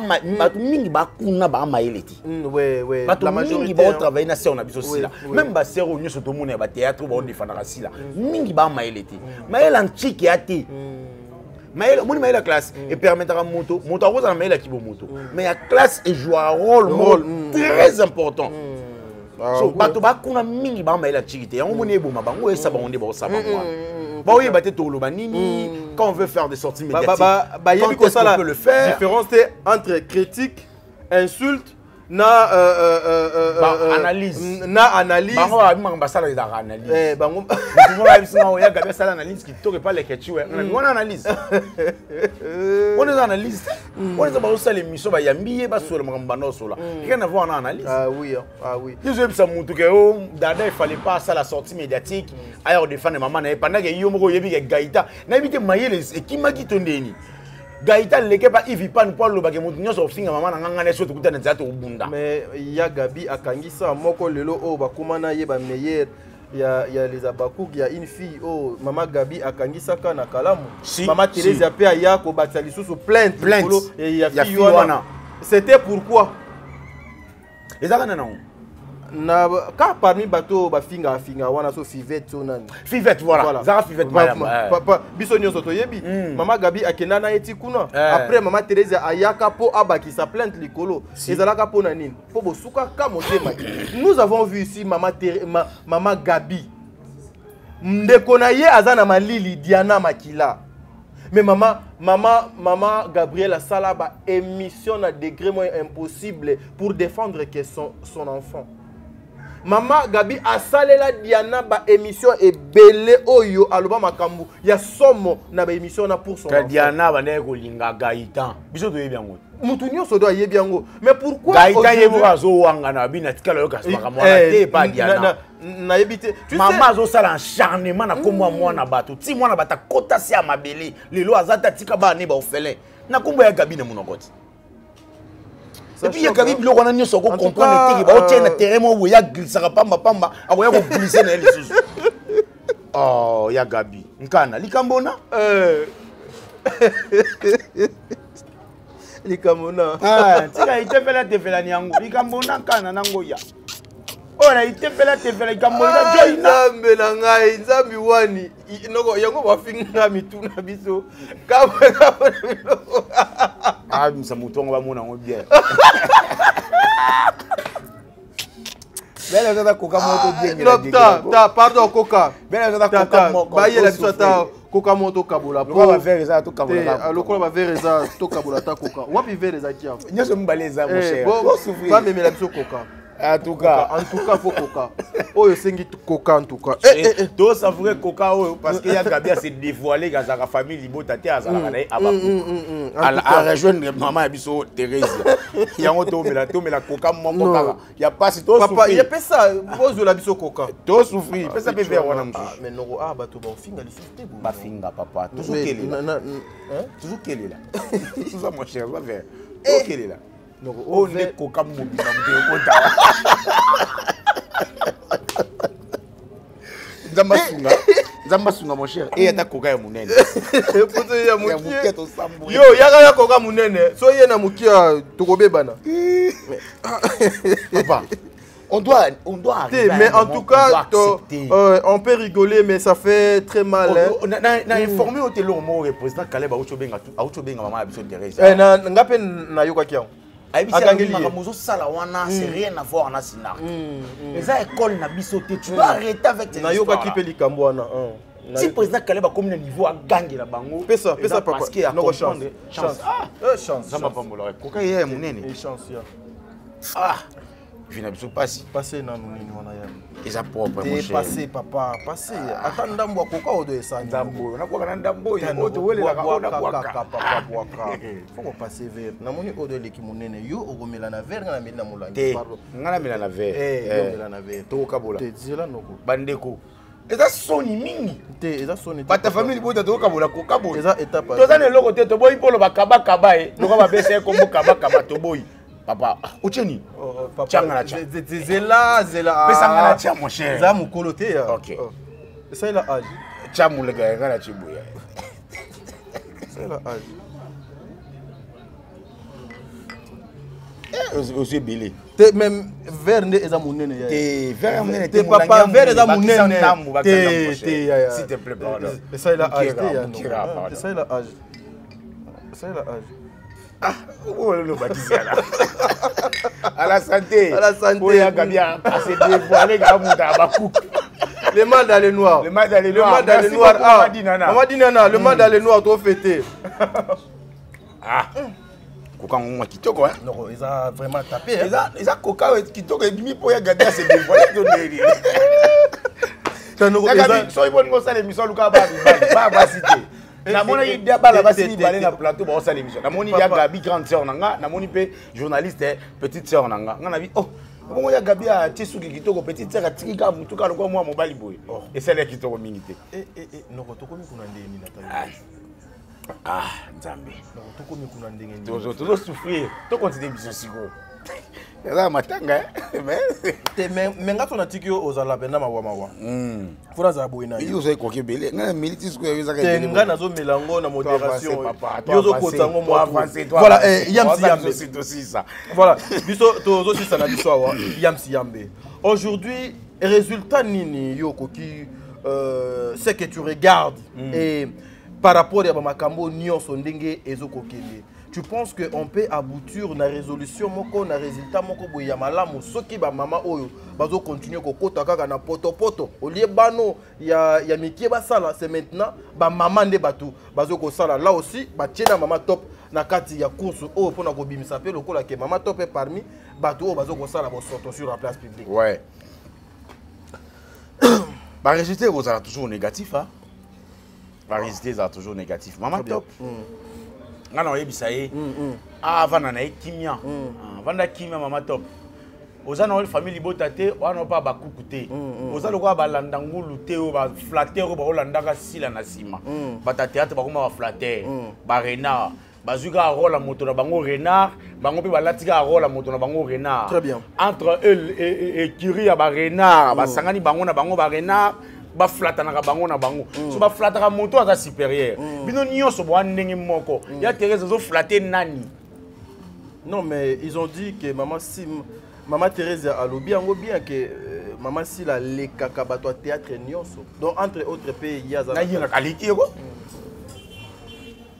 mingi ba kuna ba maeleti la majorité ba travailler na si on a biso si là même ba sero nyo soto mona ba théâtre ba on défendre si là mingi ba maeleti mais l'antique ate Mais la classe et permettra moto à cause de la moto. Mais la classe joue un rôle très important. So bato ba kuna mingi ba maila chikite. On moni bo mabango et ça ba on est bon ça ba moi. Ba oui ba te tolo ba nini quand on veut faire des sorties médiatiques. Quand est-ce qu'on peut le faire? Différence entre critique, insulte analyse. Bango ba sala da analyse. Bango ba bisina o ya gabe sala analyse qui toque pas les ketchou. On analyse. On est analyste. On est ba sala émission ba yambiye ba sur mamba no sola. Rien à voir en analyse. Ah oui, ah oui. Je sais ça mutu que oh dada il fallait pas ça la sortie médiatique. Ailleurs défendre maman na pendant que yo moko yebi gaïta. Na bité mayele et qui m'a kitondeni. Gaïta leke pa ivi pa nous parle ba ke mutu nyoso finga maman na nganga neso tukutana nzatu obunda. Mais ya Gabi akangisa moko lelo o ba kumana ye ba meilleur. Il y a les abakouk, il y a une fille, oh, maman Gabi a kangisa kana kalamu. Maman Thérèse a payé à ko batali sous plainte. Et il y a fille wana. C'était pourquoi? Et ça non. Na ka parmi bateau ba finga wana so Fivette sonan. Fivette voilà. Ça Fivette madame. Papa biso nyoso to yebi. Maman Gabi akenda na eti kuna. Après maman Thérèse ayaka po abaki sa plainte likolo. Ezalaka po na nini? Po bosuka ka motema. Nous avons vu ici maman Gabi. Ndeko na ye azana malili Diana Makila. Mais maman Gabrielle Salaba émission à degré moins impossible pour défendre son enfant. Maman Gabi a salé la Diana ba émission et belé oyo aloba makambu ya somo na ba émission na pour son enfant. Diana ba ne ko linga Gaïtan. Biso to yebi yango. Mutu nyoso do yebi yango. Mais pourquoi Gaïtan yebo azo wanga na bina tikala yo kasi makamwa na te pa Diana. Na yebite. Maman zo sala acharnement na kombo mwana bato. Ti mwana bata kota si amabele. Lelo azata tika ba ne ba ofele. Na kombo ya Gabi na munokoti. Et puis il y a Gabi biloko na nyoso ko comprendre te ba o tiena terrain mo wo ya glissera pamba akoya ko glisser na ele susu. Oh ya Gabi nkana likambona likambona tika itefela tefela nyango likambona nkana nango ya ora itefela likambona joina nzambe na ngai nzambi wani noko yango bafinga mituna biso kaba ah msa mutongo ba mona ngo bien bela zata koka moto bien pardon koka bela zata koka moto ba yela biso ta koka moto kabola po ba faire ça to kabola lokolo ba faire ça to kabola ta koka wapi faire ça kia nyoso mbaleza mon cher bo souffrir ba memela biso koka en tout cas faut coca. Oh, sengi coca en tout cas. Tout ça vrai coca parce qu'il y a Gabi à se dévoiler dans sa famille libota te azala na à rejoindre maman Abiso Thérèse. Il y a auto mais la coca mon coca. Il y a pas si tout papa, il y a pas ça pose la biso coca. Tout souffrir, ça peut faire wana mso. Mais non ba to ba finga li système. Ba finga papa, toujours qu'elle est là. Toujours qu'elle est là. Tout ça mon cher, va vers. Toujours qu'elle est là. Donc, on est coca mobile Zamba sunga mon cher. Et ta coca ya munene. Poto ya mukie to sambu. Yo ya coca munene. So ye na mukia tokobebana. Papa. On doit arriver. Mais en tout cas, on peut rigoler, mais ça fait très mal. Na informé au télé au mot président Caleb Aouchobenga maman Abiso Thérèse. Ngape na yoka kia. C'est rien à voir na sina. Les écoles na biso te tu dois arrêter avec tes histoires. Na yoka ki pe likambo wana. Si président Caleb a comme le niveau à gagner la bango. Pesa papa. Parce qu'il y a chance. Chance. Ça m'a pas moloré. Coca yé munene. Chance ya. Ah. Je n'ai pas passé. Passé na nini wana ya. Et ça propre mon cher. Passé papa, passé. Ata ndambo coca odo esani. Ndambo. Na kwa na ndambo yo oto wele la papa boaka. Faut passer vers. Na moni odo leki munene yo ogomela na verre na mela mulangi pardon. Ngana mela na verre. Mela na verre. To kabola. Te zela noko. Bandeko. Eza soni mingi. Te eza soni. Ba ta famille bota to kabola ko kabola. Eza étape. To za ne loko te to boy polo ba kaba e. Loko ba bese ko mo kaba to boy. Papa, ucheni. Papa, zela. Pesa ngana tia mon cher. Za mukolo te ya. OK. Ça il a âge. Tia mu le gars ngana chibuya. Ça il a âge. Aussi belé. Te même vers ne eza munene ya. Te vers munene te papa vers eza munene. Te s'il te plaît pardon. Ça il a âge. Ça il a âge. Ça la âge. Ah, où est le bâtisseur là? À la santé. À la santé. Où il y a Gabia à se dévoiler Le mal dans les noirs. Le mal dans les noirs. Le mal dans les noirs. Ah, Maman Dinana, le mal dans les noirs, tu as fêté. Ah. Coca on kitoko hein. Non, ils ont vraiment tapé. Ils ont coca kitoko et demi pour y Gabia à se dévoiler. Soy bon go sala émission Luka ba cité. Na mona idea ba la ba sini balé na plateau ba sala émission. Na moni ya Gabi grande sœur nanga, na moni pe journaliste petite sœur nanga. Nga na bi oh, bongo ya Gabi a tisuki kitoko petite sœur atika mutuka lokwa mwa mobali boy. Et celle kitoko mingité. Non to komi kuna ndeni na Ah, Nzambe. Non to komi kuna ndeni. Toujours souffrir. To continuer biso siko. Eza matanga mais ngato na tikio ozala penda mawa funa za boina yo zo ko kebele nga militi siko yo za ka bele nga nazo melango na modération yo zo kota ngo mo voilà yamsi yambe voilà biso tozo sisa na biso awa yamsi yambe aujourd'hui résultat nini yo koki ce que tu regardes et par rapport à makambo nyonso ndenge ezokokende. Tu penses qu'on peut aboutir na résolution moko na résultat moko boya malamu soki ba mama oyo bazo continuer kokota kaka na poto olie bano ya mikie ba sala c'est maintenant ba mama nde batu bazo ko sala là aussi ba tiena mama top na kati ya course oyo pona ko bimisa pe lokola ke mama top est parmi batu oyo bazo ko sala bo sorto sur la place publique. Ouais. Ba résultat vous sera toujours négatif hein. Ba résultat sera toujours négatif. Mama top. Ngana oyebisa ye avana na kimia vanda kimia mama top ozana ole famille botate wana pa bakukute ozalo kwa balanda ngulu te o ba flatter ba olanda ka sila na sima bata théâtre ba kuma ba flatter ba renard bazuka rola moto na bango renard bango pe balatika rola moto na bango renard. Très bien. Entre eux et Kiri ya ba renard ba sangani bango na bango ba renard ba flatana bango na bango so ba flataka moto ata supérieur bino nyonso bo ndenge moko ya Thérèse zo flatter nani. Non mais ils ont dit que maman Thérèse a lobby en bien que maman si la le kaka bato théâtre nyonso donc entre autres pays il y a na yina kaliki ko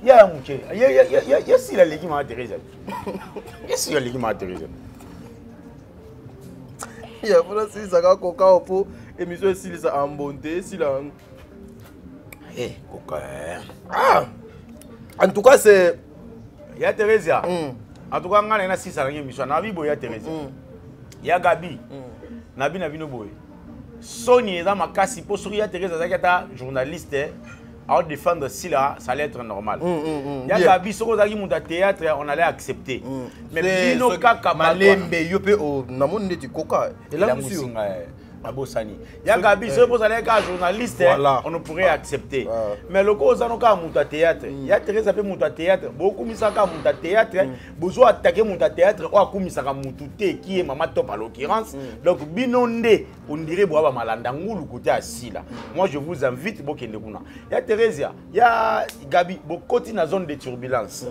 ya muke ya si la leki maman Thérèse ya si la leki maman Thérèse ya voilà si ça ko ka po émission si les a embonté si la coca ah en tout cas c'est ya Thérèse en tout cas ngana na 6 ans émission na bibo ya Thérèse ya Gabi na bino boy Sony eza makasi po suri ya Thérèse azakata journaliste à défendre si là ça allait être normal ya Gabi soko zaki muta théâtre on allait accepter mais bino kaka malembe yope o namoni neti coca et là monsieur Abosani. Ya Gabi, si vous allez être journaliste, on ne pourrait accepter. Mais le cause on a monté théâtre. Ya Thérèse a fait monter théâtre. Beaucoup mis ça monter théâtre. Besoin attaquer monter théâtre. Ou a commis ça monter qui est maman top à l'occurrence. Donc binonde, on dirait boaba malanda ngulu côté assis là. Moi je vous invite bokende kuna. Ya Thérèse, ya Gabi, bokoti na zone de turbulence.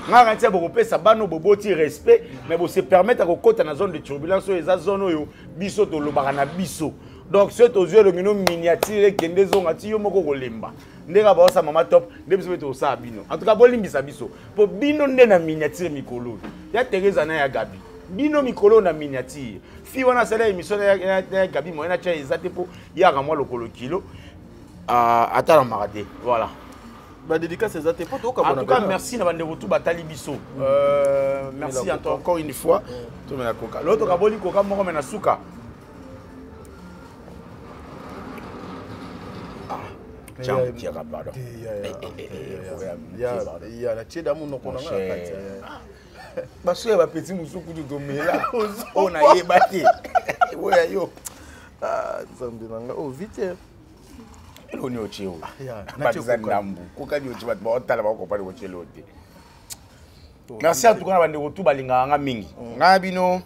Nga ngati bo pesa bano boboti respect mais bo se permettre ko kota na zone de turbulence eza zone oyo biso to lobaka na biso donc c'est aux yeux le mino miniature kende zonga ti yo moko kolemba ndeka ba osa mama top nde biso to sa bino en tout cas bolimbisa biso po bino nde na miniature mikolo ya Thérèse na ya Gabi bino mikolo na miniature fi wana sala émission ya Gabi mo na cha ezate po ya ka moi lokolo kilo atala marade voilà. Bah dédicace ces athées. En tout cas, merci na bande retour batali biso. Merci encore une fois. Tout me la coca. L'autre kaboli coca moko mena suka. Tiens, tira pardon. Ya la tieda mu noko nanga kati. Baso ya ba petit musuku du domela. On a yebate. Oya yo. Ah, nzambe nanga. Oh vite. Eloni ocheo. Batiza ndambu. Kokani ochi bat ba otala ba kopali ochelo te. Merci à tout cas bande retour balinga nga mingi. Nga bino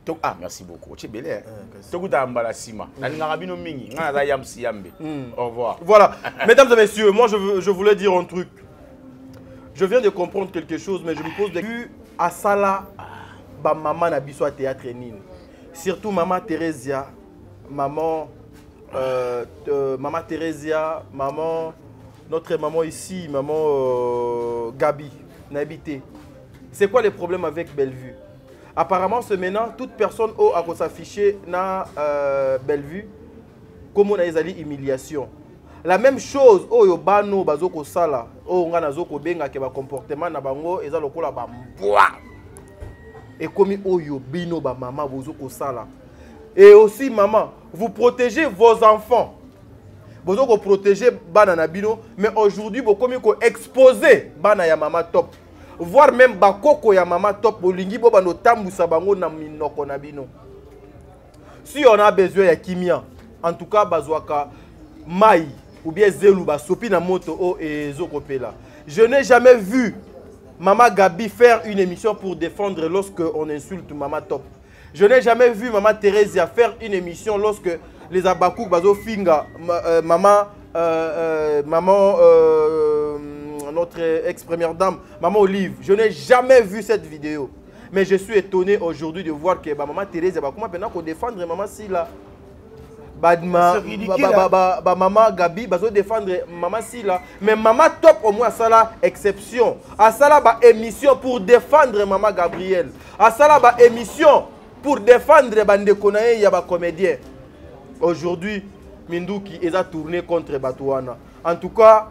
to merci beaucoup. Ochi belé. Tokuta mbala sima. Nalinga bino mingi. Nga za yamsi yambe. Au revoir. Voilà. Mesdames et messieurs, moi je voulais dire un truc. Je viens de comprendre quelque chose mais je me pose des questions à sala ba maman na biso théâtre nini. Surtout maman Thérèse, maman Maman Thérèse, maman notre maman ici, maman Gabi, n'habité. C'est quoi les problèmes avec Bellevue? Apparemment, ce maintenant, toute personne a s'afficher dans Bellevue, comme on a des humiliation. La même chose, yo bano bazoko sala, nga nazoko benga ke ba comportement na bango eza lokola ba mbwa. Et comme yo bino ba maman bozoko sala. Et aussi maman, vous protégez vos enfants. Vous avez protégé bana na bino, mais aujourd'hui vous comme exposer bana ya mama top. Voire même bakoko ya mama top bolingi bo bano tambusa bango na minoko na bino. Si on a besoin ya kimia, en tout cas bazwaka mai ou bien zelu ba sopi na moto et zokopela. Je n'ai jamais vu Maman Gabi faire une émission pour défendre lorsque on insulte Maman Top. Je n'ai jamais vu Maman Thérèse faire une émission lorsque les Abakouk Bazo Finga, notre ex-première dame, Maman Olive. Je n'ai jamais vu cette vidéo. Mais je suis étonné aujourd'hui de voir que Maman Thérèse Abakouk maintenant qu'on défendre Maman Sila. Maman Gabi bazo défendre Maman Sila, mais Maman Top au moins ça la exception. À ça la émission pour défendre Maman Gabriel. À ça la émission pour défendre bande konaye ya ba comédien. Aujourd'hui Minduki eza tourné contre Batouana. En tout cas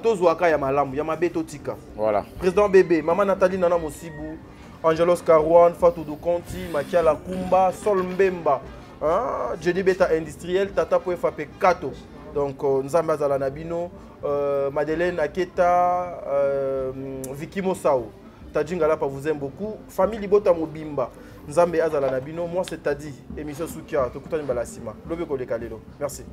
tozwaka ya malamu ya mabeto tika. Voilà. Président Bébé, Maman Nathalie Nana Mosibu, Angelos Karouane, Fatou Doukonti, Makia Lakumba, Sol Mbemba. Jenny Beta Industriel, Tata Poefape Kato. Donc, Nzamba Zalanabino, Madeleine Aketa, Vicky Mosao. Tadjingala, vous aime beaucoup. Famille Libota Mobimba, Nzambe Azalanabino. Moi, c'est Tadi, émission Soukia, Tokutani Balasima. Lobeko de Kalelo. Merci.